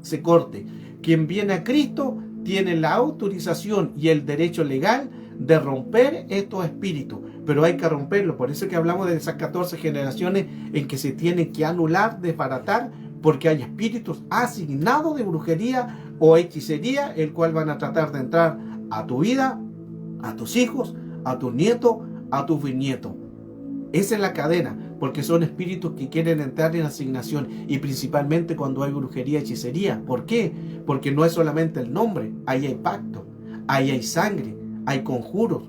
se corte. Quien viene a Cristo tiene la autorización y el derecho legal de romper estos espíritus, pero hay que romperlo. Por eso que hablamos de esas 14 generaciones en que se tienen que anular, desbaratar, porque hay espíritus asignados de brujería o hechicería, el cual van a tratar de entrar a tu vida, a tus hijos, a tus nietos, a tus bisnietos. Esa es la cadena, porque son espíritus que quieren entrar en asignación, y principalmente cuando hay brujería, hechicería. ¿Por qué? Porque no es solamente el nombre, ahí hay pacto, ahí hay sangre, hay conjuros,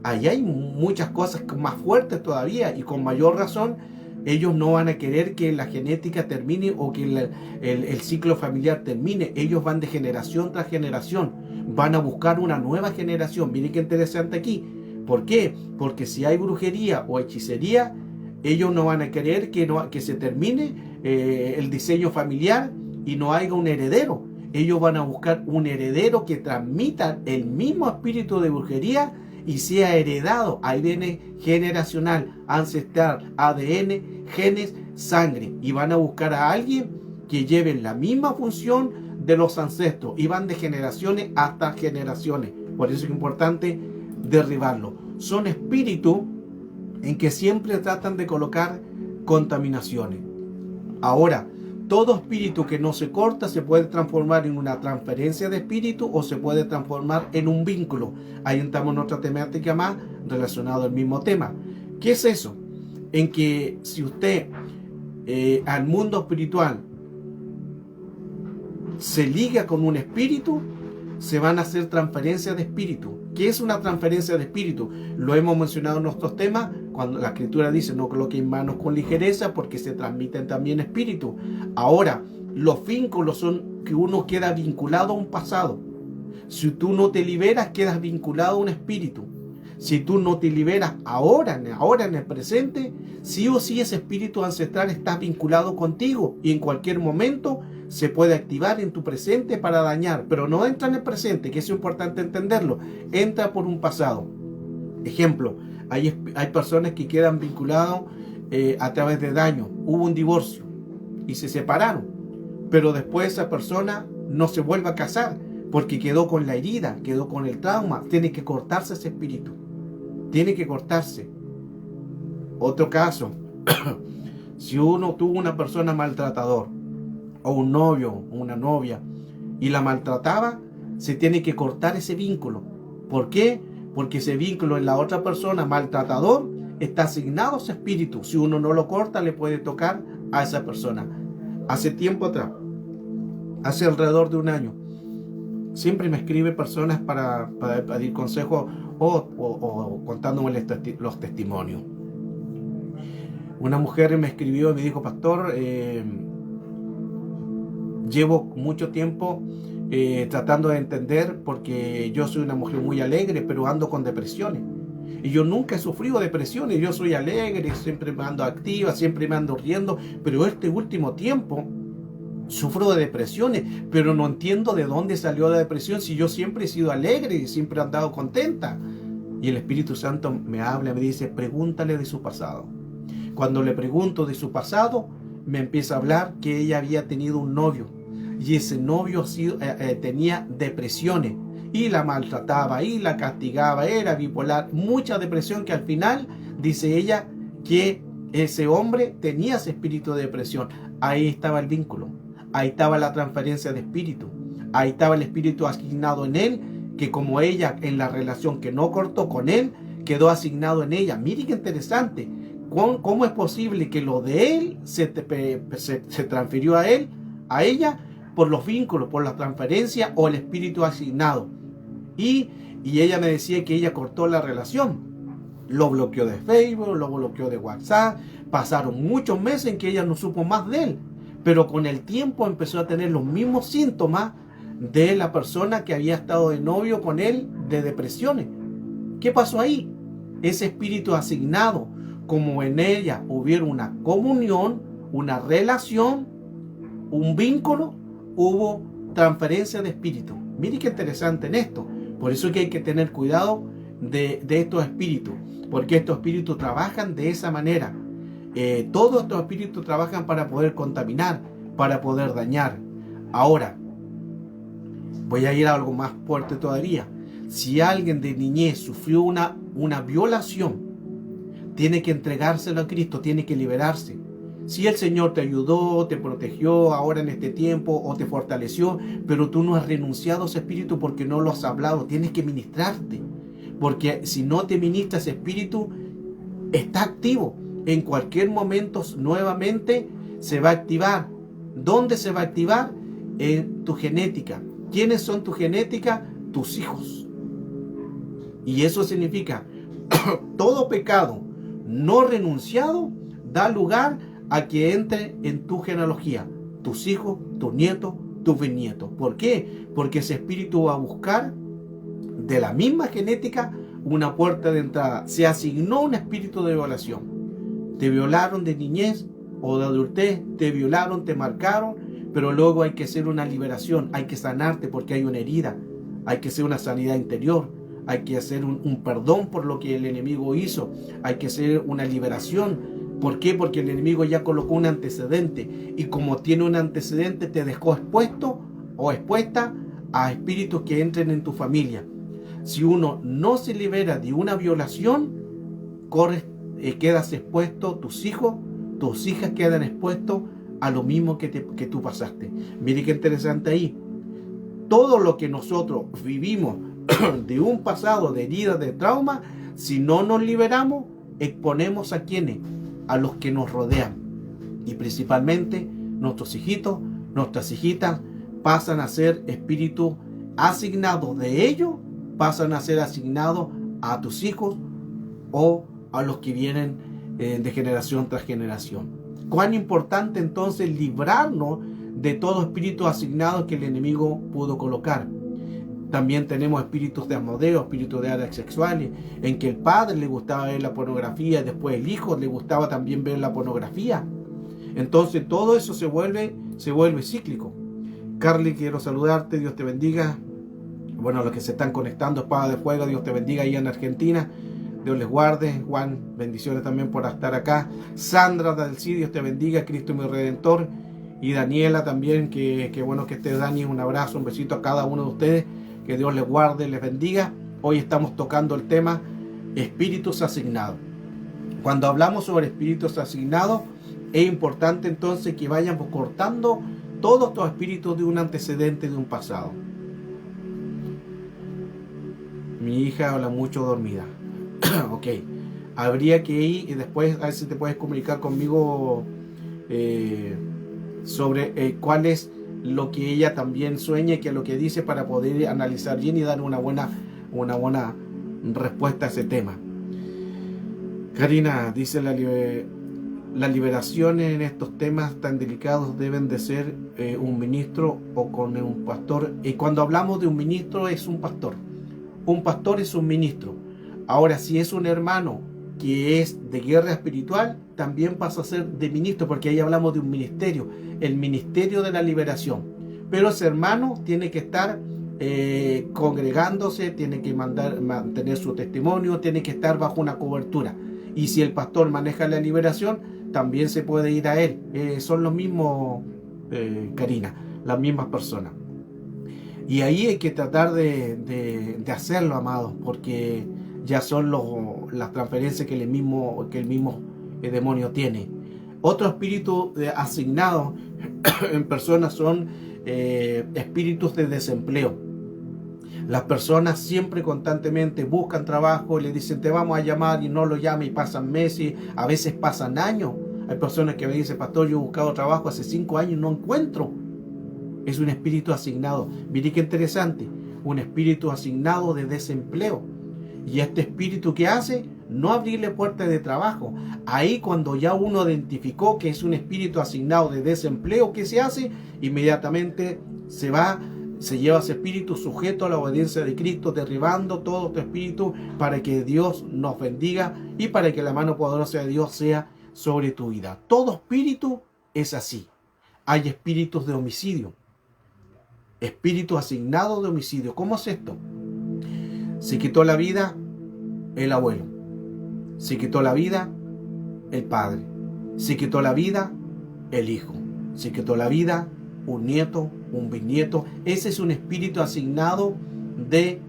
ahí hay muchas cosas más fuertes todavía, y con mayor razón ellos no van a querer que la genética termine o que el ciclo familiar termine. Ellos van de generación tras generación, van a buscar una nueva generación. Miren qué interesante aquí. ¿Por qué? Porque si hay brujería o hechicería, ellos no van a querer que se termine el diseño familiar y no haya un heredero. Ellos van a buscar un heredero que transmita el mismo espíritu de brujería y sea heredado. Ahí viene generacional, ancestral, ADN, genes, sangre. Y van a buscar a alguien que lleve la misma función de los ancestros. Y van de generaciones hasta generaciones. Por eso es importante derribarlo. Son espíritus en que siempre tratan de colocar contaminaciones. Ahora, todo espíritu que no se corta se puede transformar en una transferencia de espíritu o se puede transformar en un vínculo. Ahí entramos en otra temática más relacionada al mismo tema. ¿Qué es eso? En que si usted al mundo espiritual se liga con un espíritu, se van a hacer transferencias de espíritu. ¿Qué es una transferencia de espíritu? Lo hemos mencionado en nuestros temas, cuando la escritura dice no coloquen manos con ligereza porque se transmiten también espíritus. Ahora, los vínculos son que uno queda vinculado a un pasado. Si tú no te liberas, quedas vinculado a un espíritu. Si tú no te liberas ahora en el presente, sí o sí ese espíritu ancestral está vinculado contigo y en cualquier momento se puede activar en tu presente para dañar, pero no entra en el presente, que es importante entenderlo, entra por un pasado. Ejemplo, hay personas que quedan vinculados a través de daño. Hubo un divorcio y se separaron, pero después esa persona no se vuelve a casar porque quedó con la herida, quedó con el trauma. Tiene que cortarse ese espíritu, tiene que cortarse. Otro caso, si uno tuvo una persona maltratador, o un novio, o una novia, y la maltrataba, se tiene que cortar ese vínculo. ¿Por qué? porque ese vínculo en la otra persona, maltratador, está asignado a ese espíritu. Si uno no lo corta, le puede tocar a esa persona. Hace tiempo atrás, hace alrededor de un año, siempre me escribe personas para pedir consejos o contándome los testimonios. Una mujer me escribió y me dijo: pastor, llevo mucho tiempo tratando de entender, porque yo soy una mujer muy alegre, pero ando con depresiones. Y yo nunca he sufrido depresiones, yo soy alegre, siempre me ando activa, siempre me ando riendo, pero este último tiempo sufro de depresiones, pero no entiendo de dónde salió la depresión, si yo siempre he sido alegre y siempre he andado contenta. Y el Espíritu Santo me habla, me dice: pregúntale de su pasado. Cuando le pregunto de su pasado, me empieza a hablar que ella había tenido un novio, y ese novio tenía depresiones, y la maltrataba, y la castigaba, era bipolar, mucha depresión, que al final, dice ella, que ese hombre tenía ese espíritu de depresión. Ahí estaba el vínculo, ahí estaba la transferencia de espíritu, ahí estaba el espíritu asignado en él, que como ella en la relación que no cortó con él, quedó asignado en ella. Mire qué interesante, cómo es posible que lo de él se transfirió a él, a ella, por los vínculos, por la transferencia o el espíritu asignado. Y ella me decía que ella cortó la relación, lo bloqueó de Facebook, lo bloqueó de WhatsApp. Pasaron muchos meses en que ella no supo más de él, pero con el tiempo empezó a tener los mismos síntomas de la persona que había estado de novio con él, de depresiones. ¿Qué pasó ahí? Ese espíritu asignado, como en ella hubiera una comunión, una relación, un vínculo, hubo transferencia de espíritu. Mire qué interesante en esto. Por eso es que hay que tener cuidado de estos espíritus, porque estos espíritus trabajan de esa manera. Todos estos espíritus trabajan para poder contaminar, para poder dañar. Ahora, voy a ir a algo más fuerte todavía. Si alguien de niñez sufrió una violación, tiene que entregárselo a Cristo, tiene que liberarse. Si el Señor te ayudó, te protegió ahora en este tiempo o te fortaleció, pero tú no has renunciado a ese espíritu porque no lo has hablado, tienes que ministrarte. Porque si no te ministras, ese espíritu está activo. En cualquier momento nuevamente se va a activar. ¿Dónde se va a activar? En tu genética. ¿Quiénes son tu genética? Tus hijos. Y eso significa todo pecado no renunciado da lugar a que entre en tu genealogía, tus hijos, tus nietos, tus bisnietos. ¿Por qué? Porque ese espíritu va a buscar de la misma genética una puerta de entrada. Se asignó un espíritu de violación. Te violaron de niñez o de adultez, te violaron, te marcaron, pero luego hay que hacer una liberación, hay que sanarte porque hay una herida, hay que hacer una sanidad interior, hay que hacer un perdón por lo que el enemigo hizo, hay que hacer una liberación. ¿Por qué? Porque el enemigo ya colocó un antecedente, y como tiene un antecedente te dejó expuesto o expuesta a espíritus que entren en tu familia. Si uno no se libera de una violación, quedas expuesto, tus hijos, tus hijas quedan expuestos a lo mismo que tú pasaste. Mire qué interesante ahí. Todo lo que nosotros vivimos de un pasado, de heridas, de trauma, si no nos liberamos, exponemos a quienes, a los que nos rodean, y principalmente nuestros hijitos, nuestras hijitas pasan a ser espíritus asignados de ellos, pasan a ser asignados a tus hijos o a los que vienen de generación tras generación. Cuán importante entonces librarnos de todo espíritu asignado que el enemigo pudo colocar. También tenemos espíritus de Asmodeo, espíritus de áreas sexuales, en que el padre le gustaba ver la pornografía, después el hijo le gustaba también ver la pornografía. Entonces todo eso se vuelve cíclico. Carly, quiero saludarte, Dios te bendiga. Bueno, los que se están conectando, Espada de Fuego, Dios te bendiga ahí en Argentina. Dios les guarde. Juan, bendiciones también por estar acá. Sandra del Sí, Dios te bendiga, Cristo mi Redentor. Y Daniela también, que bueno que esté Dani, un abrazo, un besito a cada uno de ustedes. Que Dios les guarde, les bendiga. Hoy estamos tocando el tema espíritus asignados. Cuando hablamos sobre espíritus asignados, es importante entonces que vayamos cortando todos estos espíritus de un antecedente, de un pasado. Mi hija habla mucho dormida. Ok. Habría que ir y después a ver si te puedes comunicar conmigo sobre cuál es lo que ella también sueña y qué es lo que dice para poder analizar bien y dar una buena respuesta a ese tema. Karina dice la liberación en estos temas tan delicados deben de ser un ministro o con un pastor. Y cuando hablamos de un ministro es un pastor. Un pastor es un ministro. Ahora, si es un hermano que es de guerra espiritual, también pasa a ser de ministro, porque ahí hablamos de un ministerio, el ministerio de la liberación. Pero ese hermano tiene que estar congregándose, tiene que mantener su testimonio, tiene que estar bajo una cobertura. Y si el pastor maneja la liberación, también se puede ir a él. Son los mismos, Karina, las mismas personas. Y ahí hay que tratar de hacerlo, amados, porque ya son las transferencias que el mismo demonio tiene. Otro espíritu asignado en personas son espíritus de desempleo. Las personas siempre constantemente buscan trabajo, le dicen te vamos a llamar y no lo llaman y pasan meses, a veces pasan años. Hay personas que me dicen, pastor, yo he buscado trabajo hace 5 años y no encuentro. Es un espíritu asignado. Mire qué interesante, un espíritu asignado de desempleo. Y este espíritu, ¿qué hace? No abrirle puertas de trabajo. Ahí cuando ya uno identificó que es un espíritu asignado de desempleo, ¿qué se hace? Inmediatamente se lleva ese espíritu sujeto a la obediencia de Cristo, derribando todo este espíritu para que Dios nos bendiga y para que la mano poderosa de Dios sea sobre tu vida. Todo espíritu es así. Hay espíritus de homicidio. Espíritu asignado de homicidio. ¿Cómo es esto? Se quitó la vida el abuelo. Se quitó la vida el padre. Se quitó la vida el hijo. Se quitó la vida un nieto, un bisnieto. Ese es un espíritu asignado de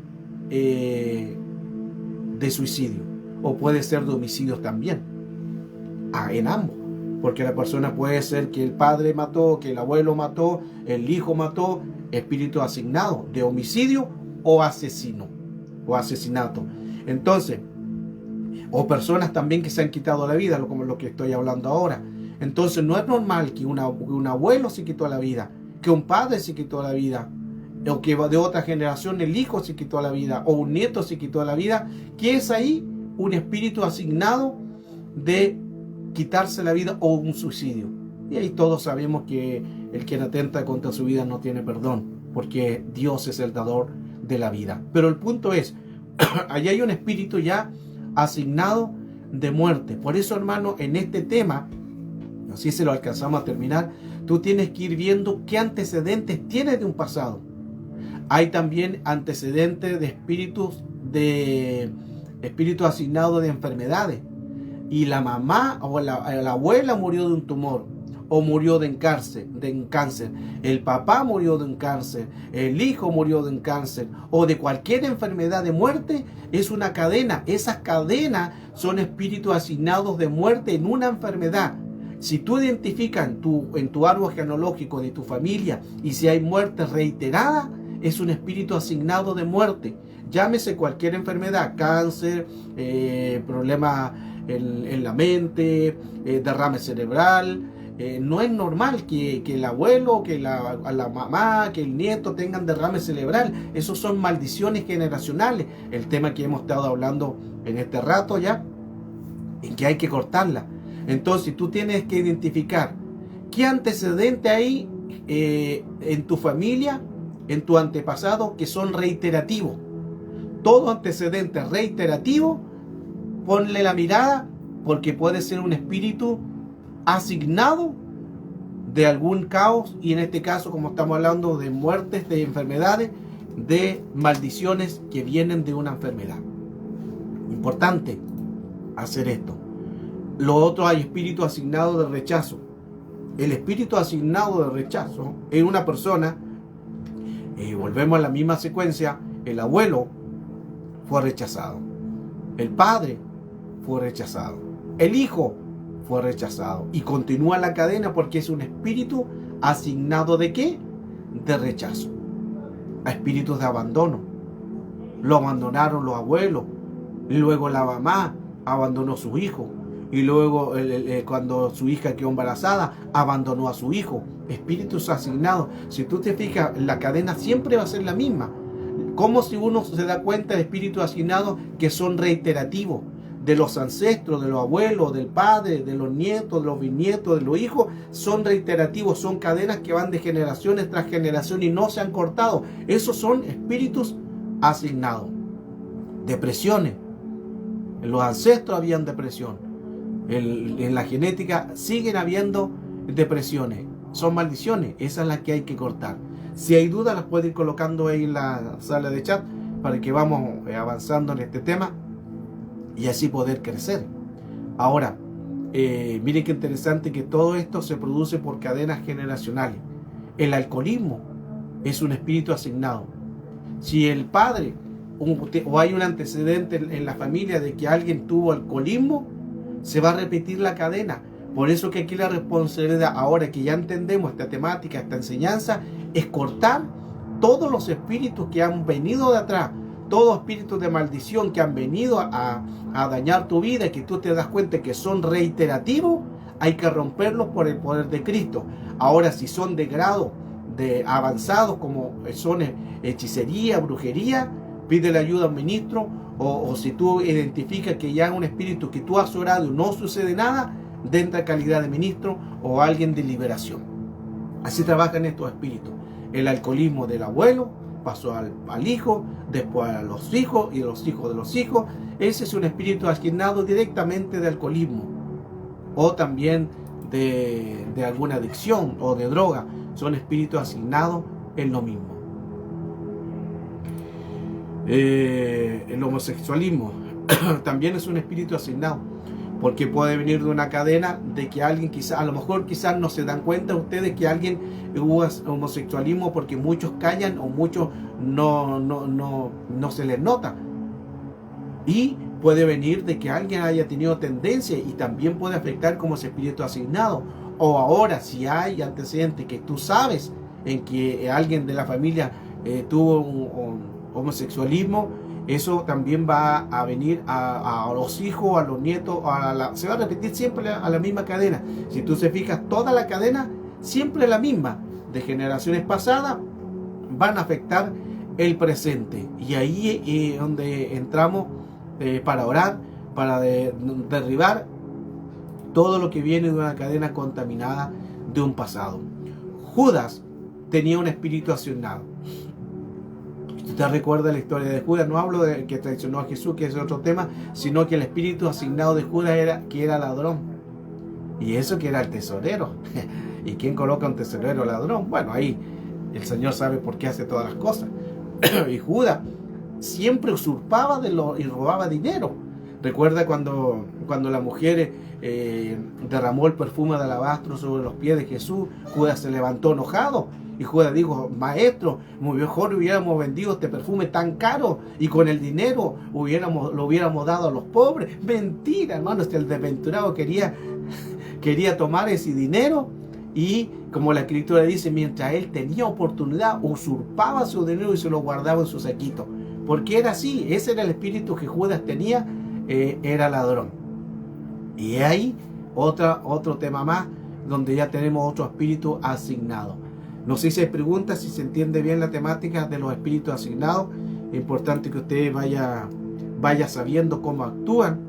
suicidio. O puede ser de homicidios también. En ambos. Porque la persona puede ser que el padre mató, que el abuelo mató, el hijo mató. Espíritu asignado de homicidio o asesino o asesinato. Entonces, o personas también que se han quitado la vida, como lo que estoy hablando ahora. Entonces no es normal que un abuelo se quitó la vida, que un padre se quitó la vida, o que de otra generación el hijo se quitó la vida, o un nieto se quitó la vida, que es ahí un espíritu asignado de quitarse la vida o un suicidio. Y ahí todos sabemos que el que atenta contra su vida no tiene perdón, porque Dios es el dador de la vida. Pero el punto es, allí hay un espíritu ya asignado de muerte. Por eso, hermano, en este tema, así se lo alcanzamos a terminar, tú tienes que ir viendo qué antecedentes tienes de un pasado. Hay también antecedentes de espíritus asignados de enfermedades. Y la mamá o la abuela murió de un tumor, o murió de cáncer. El papá murió de un cáncer. El hijo murió de un cáncer. O de cualquier enfermedad de muerte. Es una cadena. Esas cadenas son espíritus asignados de muerte en una enfermedad. Si tú identificas en tu árbol genealógico de tu familia y si hay muerte reiterada, es un espíritu asignado de muerte. Llámese cualquier enfermedad, cáncer, problema en la mente, derrame cerebral. No es normal que el abuelo, que la mamá, que el nieto tengan derrame cerebral. Esos son maldiciones generacionales. El tema que hemos estado hablando en este rato ya, en que hay que cortarla. Entonces tú tienes que identificar qué antecedente hay en tu familia, en tu antepasado, que son reiterativos. Todo antecedente reiterativo, ponle la mirada, porque puede ser un espíritu asignado de algún caos, y en este caso, como estamos hablando de muertes, de enfermedades, de maldiciones que vienen de una enfermedad. Importante hacer esto. Lo otro, hay espíritu asignado de rechazo. El espíritu asignado de rechazo en una persona, volvemos a la misma secuencia, el abuelo fue rechazado, el padre fue rechazado, el hijo fue rechazado, y continúa la cadena porque es un espíritu asignado ¿de qué? De rechazo. A espíritus de abandono, lo abandonaron los abuelos, y luego la mamá abandonó a su hijo, y luego cuando su hija quedó embarazada, abandonó a su hijo. Espíritus asignados. Si tú te fijas, la cadena siempre va a ser la misma. Como si uno se da cuenta de espíritus asignados que son reiterativos, de los ancestros, de los abuelos, del padre, de los nietos, de los bisnietos, de los hijos, son reiterativos, son cadenas que van de generaciones tras generación y no se han cortado. Esos son espíritus asignados. Depresiones. En los ancestros habían depresión. En la genética siguen habiendo depresiones. Son maldiciones. Esas son las que hay que cortar. Si hay dudas, las pueden ir colocando ahí en la sala de chat para que vamos avanzando en este tema y así poder crecer. Ahora, miren qué interesante que todo esto se produce por cadenas generacionales. El alcoholismo es un espíritu asignado. Si el padre o hay un antecedente en la familia de que alguien tuvo alcoholismo, se va a repetir la cadena. Por eso que aquí la responsabilidad, ahora que ya entendemos esta temática, esta enseñanza, es cortar todos los espíritus que han venido de atrás, todos espíritus de maldición que han venido a dañar tu vida y que tú te das cuenta que son reiterativos. Hay que romperlos por el poder de Cristo. Ahora, si son de grado de avanzados, como son hechicería, brujería, pídele ayuda a un ministro, o si tú identificas que ya es un espíritu que tú has orado y no sucede nada, dentro de calidad de ministro o alguien de liberación. Así trabajan estos espíritus. El alcoholismo del abuelo pasó al hijo, después a los hijos y los hijos de los hijos. Ese es un espíritu asignado directamente de alcoholismo o también de alguna adicción o de droga. Son espíritus asignados en lo mismo. El homosexualismo también es un espíritu asignado, porque puede venir de una cadena de que alguien a lo mejor no se dan cuenta ustedes que alguien hubo homosexualismo porque muchos callan o muchos no se les nota. Y puede venir de que alguien haya tenido tendencia y también puede afectar como ese espíritu asignado. O ahora, si hay antecedentes que tú sabes en que alguien de la familia tuvo un homosexualismo, eso también va a venir a los hijos, a los nietos, se va a repetir siempre a la misma cadena. Si tú se fijas, toda la cadena siempre es la misma. De generaciones pasadas van a afectar el presente. Y ahí es donde entramos para orar, para derribar todo lo que viene de una cadena contaminada de un pasado. Judas tenía un espíritu asignado. ¿Usted recuerda la historia de Judas? No hablo de que traicionó a Jesús, que es otro tema, sino que el espíritu asignado de Judas era que era ladrón. Y eso que era el tesorero. ¿Y quién coloca un tesorero ladrón? Bueno, ahí el Señor sabe por qué hace todas las cosas. Y Judas siempre usurpaba y robaba dinero. Recuerda cuando la mujer derramó el perfume de alabastro sobre los pies de Jesús, Judas se levantó enojado. Y Judas dijo: maestro, mejor hubiéramos vendido este perfume tan caro y con el dinero lo hubiéramos dado a los pobres. Mentira, hermano, el desventurado quería tomar ese dinero y, como la escritura dice, mientras él tenía oportunidad, usurpaba su dinero y se lo guardaba en su saquito. Porque era así, ese era el espíritu que Judas tenía, era ladrón. Y ahí otro tema más, donde ya tenemos otro espíritu asignado. No sé si hay preguntas, si se entiende bien la temática de los espíritus asignados. Es importante que usted vaya sabiendo cómo actúan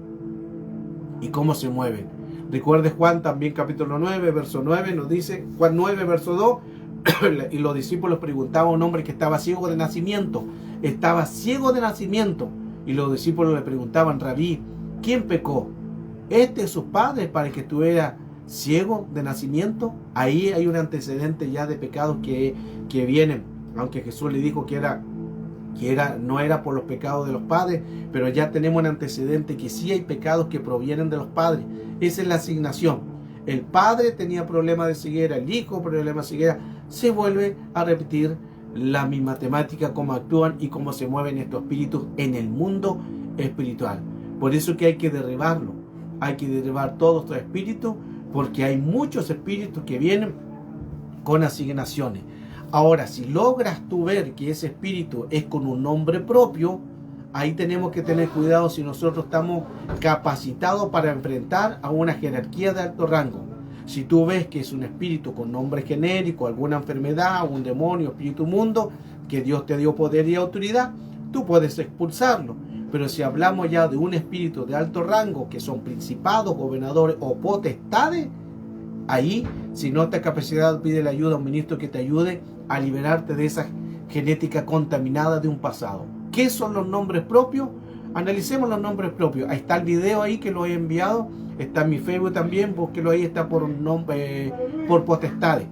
y cómo se mueven. Recuerde Juan también capítulo 9, verso 9, nos dice, Juan 9, verso 2, y los discípulos preguntaban a un hombre que estaba ciego de nacimiento. Estaba ciego de nacimiento. Y los discípulos le preguntaban: Rabí, ¿quién pecó? ¿Este sus padres para que estuviera ciego de nacimiento? Ahí hay un antecedente ya de pecados que vienen, aunque Jesús le dijo que no era por los pecados de los padres, pero ya tenemos un antecedente que sí hay pecados que provienen de los padres. Esa es la asignación. El padre tenía problema de ceguera, el hijo problema de ceguera. Se vuelve a repetir la misma temática, cómo actúan y cómo se mueven estos espíritus en el mundo espiritual. Por eso que hay que derribarlo. Hay que derribar todos estos espíritus, porque hay muchos espíritus que vienen con asignaciones. Ahora, si logras tú ver que ese espíritu es con un nombre propio, Ahí tenemos que tener cuidado si nosotros estamos capacitados para enfrentar a una jerarquía de alto rango. Si tú ves que es un espíritu con nombre genérico, alguna enfermedad, un demonio, espíritu mundo, que Dios te dio poder y autoridad, tú puedes expulsarlo. Pero si hablamos ya de un espíritu de alto rango, que son principados, gobernadores o potestades, ahí, si no te capacidad, pide la ayuda a un ministro que te ayude a liberarte de esa genética contaminada de un pasado. ¿Qué son los nombres propios? Analicemos los nombres propios. Ahí está el video ahí que lo he enviado. Está en mi Facebook también, búsquelo ahí, está por nombre, por potestades.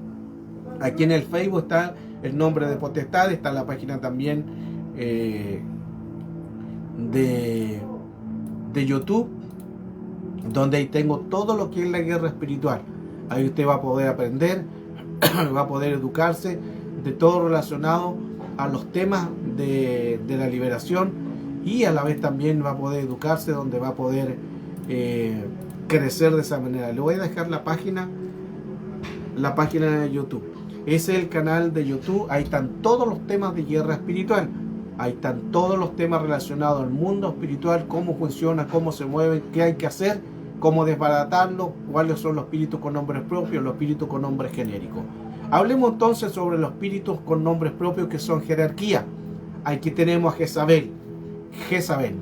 Aquí en el Facebook está el nombre de potestades, está la página también de YouTube, donde ahí tengo todo lo que es la guerra espiritual. Ahí usted va a poder aprender, va a poder educarse de todo relacionado a los temas de la liberación, y a la vez también va a poder educarse, donde va a poder crecer de esa manera. Le voy a dejar la página de YouTube. Ese es el canal de YouTube. Ahí están todos los temas de guerra espiritual. Ahí están todos los temas relacionados al mundo espiritual, cómo funciona, cómo se mueve, qué hay que hacer, cómo desbaratarlo, cuáles son los espíritus con nombres propios, los espíritus con nombres genéricos. Hablemos entonces sobre los espíritus con nombres propios, que son jerarquía. Aquí tenemos a Jezabel. Jezabel,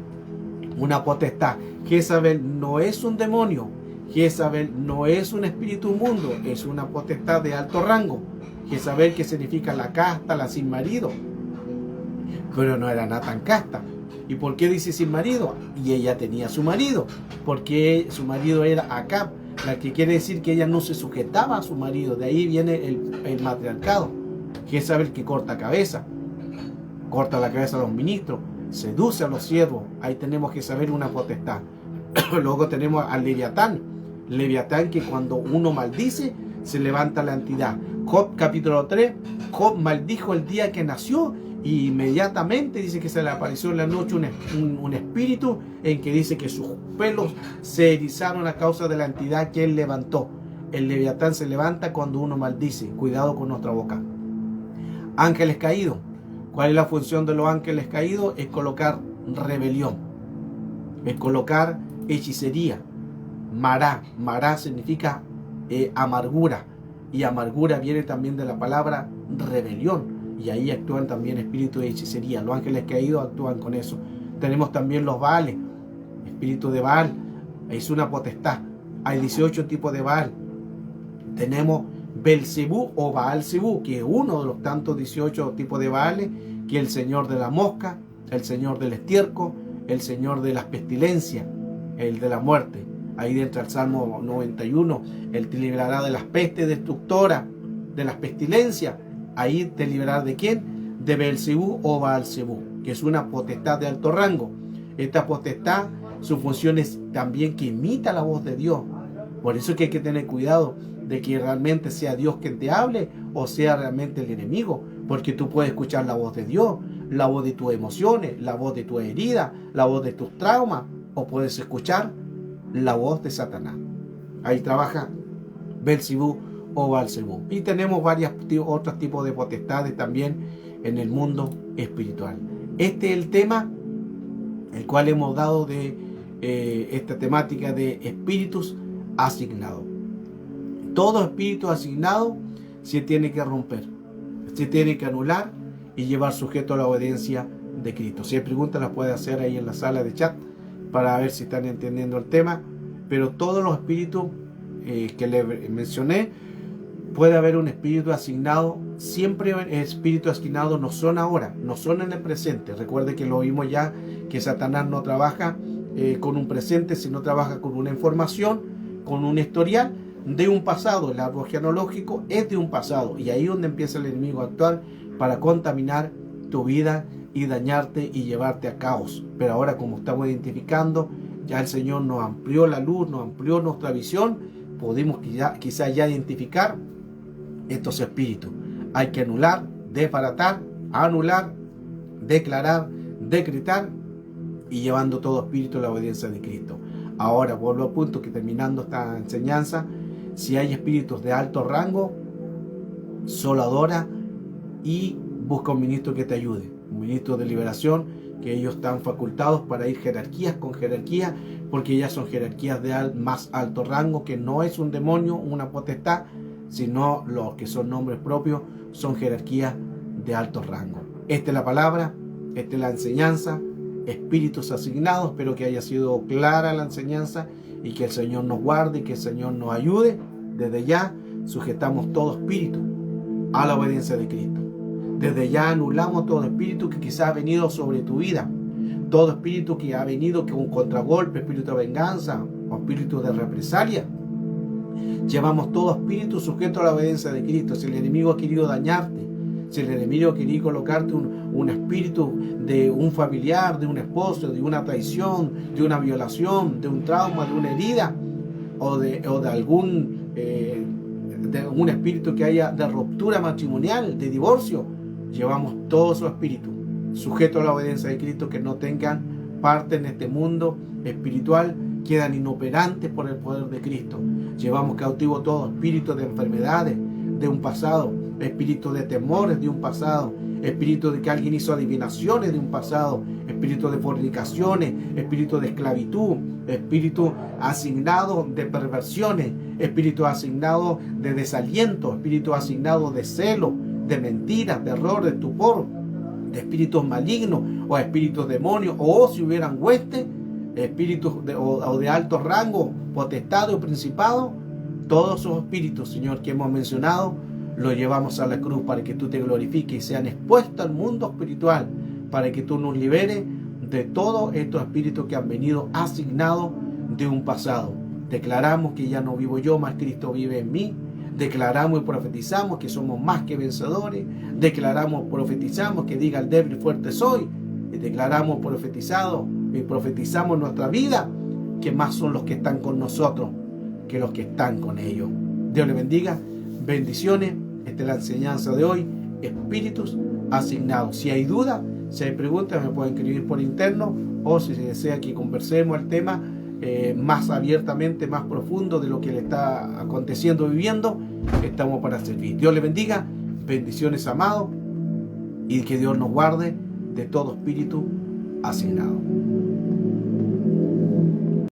una potestad. Jezabel no es un demonio. Jezabel no es un espíritu inmundo, es una potestad de alto rango. Jezabel, que significa la casta, la sin marido. Pero no era nada tan casta. ¿Y por qué dice sin marido? Y ella tenía su marido, porque su marido era Acab, la que quiere decir que ella no se sujetaba a su marido. De ahí viene el matriarcado. Jezabel, que corta cabeza, corta la cabeza a los ministros, seduce a los siervos. Ahí tenemos Jezabel, una potestad. Luego tenemos al Leviatán. Leviatán, que cuando uno maldice, se levanta la entidad. Job capítulo 3, Job maldijo el día que nació, y inmediatamente dice que se le apareció en la noche un espíritu en que dice que sus pelos se erizaron a causa de la entidad que él levantó. El Leviatán se levanta cuando uno maldice. Cuidado con nuestra boca. Ángeles caídos. ¿Cuál es la función de los ángeles caídos? Es colocar rebelión, es colocar hechicería. Mará. Mará significa amargura, y amargura viene también de la palabra rebelión, y ahí actúan también espíritus de hechicería. Los ángeles caídos actúan con eso. Tenemos también los Baales. Espíritu de Baal es una potestad. Hay 18 tipos de Baal. Tenemos Belcebú o Baal-Zebú, que es uno de los tantos 18 tipos de Baales, que es el señor de la mosca, el señor del estiércol, el señor de las pestilencias, el de la muerte. Ahí dentro del Salmo 91, Él te librará de las pestes destructoras, de las pestilencias. Ahí te librará ¿de quién? De Belcebú o Baal-Zebú, que es una potestad de alto rango. Esta potestad, su función es también que imita la voz de Dios. Por eso es que hay que tener cuidado de que realmente sea Dios quien te hable o sea realmente el enemigo, porque tú puedes escuchar la voz de Dios, la voz de tus emociones, la voz de tu herida, la voz de tus traumas, o puedes escuchar la voz de Satanás. Ahí trabaja Belcebú o Baal-Zebú. Y tenemos varios otros tipos de potestades también en el mundo espiritual. Este es el tema el cual hemos dado de esta temática de espíritus asignados. Todo espíritu asignado se tiene que romper, se tiene que anular y llevar sujeto a la obediencia de Cristo. Si hay preguntas, las puede hacer ahí en la sala de chat para ver si están entendiendo el tema. Pero todos los espíritus que les mencioné, puede haber un espíritu asignado. Siempre espíritus asignados no son ahora, no son en el presente. Recuerde que lo vimos ya, que Satanás no trabaja con un presente, sino trabaja con una información, con un historial de un pasado. El árbol genealógico es de un pasado, y ahí es donde empieza el enemigo a actuar para contaminar tu vida y dañarte y llevarte a caos. Pero ahora, como estamos identificando, ya el Señor nos amplió la luz, nos amplió nuestra visión, podemos quizás ya identificar estos espíritus. Hay que anular, desbaratar, anular, declarar, decretar, y llevando todo espíritu a la obediencia de Cristo. Ahora vuelvo al punto que, terminando esta enseñanza, si hay espíritus de alto rango, solo adora y busca un ministro que te ayude, un ministro de liberación que ellos están facultados para ir jerarquías con jerarquías, porque ellas son jerarquías de más alto rango, que no es un demonio, una potestad, sino los que son nombres propios, son jerarquías de alto rango. Esta es la palabra, esta es la enseñanza, espíritus asignados. Espero que haya sido clara la enseñanza y que el Señor nos guarde y que el Señor nos ayude. Desde ya sujetamos todo espíritu a la obediencia de Cristo. Desde ya anulamos todo espíritu que quizás ha venido sobre tu vida, todo espíritu que ha venido con un contragolpe, espíritu de venganza o espíritu de represalia. Llevamos todo espíritu sujeto a la obediencia de Cristo. Si el enemigo ha querido dañarte, si el enemigo ha querido colocarte un espíritu de un familiar, de un esposo, de una traición, de una violación, de un trauma, de una herida, o de algún de un espíritu que haya de ruptura matrimonial, de divorcio, llevamos todo su espíritu sujeto a la obediencia de Cristo, que no tengan parte en este mundo espiritual, quedan inoperantes por el poder de Cristo. Llevamos cautivo todo espíritu de enfermedades de un pasado, espíritu de temores de un pasado, espíritu de que alguien hizo adivinaciones de un pasado, espíritu de fornicaciones, espíritu de esclavitud, espíritu asignado de perversiones, espíritu asignado de desaliento, espíritu asignado de celo, de mentiras, de error, de estupor, de espíritus malignos o espíritus demonios, o si hubieran huestes, espíritus o de alto rango, potestad o principado. Todos esos espíritus, Señor, que hemos mencionado, los llevamos a la cruz para que tú te glorifiques y sean expuestos al mundo espiritual, para que tú nos liberes de todos estos espíritus que han venido asignados de un pasado. Declaramos que ya no vivo yo, mas Cristo vive en mí. Declaramos y profetizamos que somos más que vencedores. Declaramos, profetizamos que diga el débil fuerte soy. Y declaramos, profetizamos en nuestra vida que más son los que están con nosotros que los que están con ellos. Dios les bendiga. Bendiciones. Esta es la enseñanza de hoy. Espíritus asignados. Si hay duda, si hay preguntas, me pueden escribir por interno, o si se desea que conversemos el tema más abiertamente, más profundo de lo que le está aconteciendo, viviendo, estamos para servir. Dios le bendiga. Bendiciones, amados, y que Dios nos guarde de todo espíritu asignado.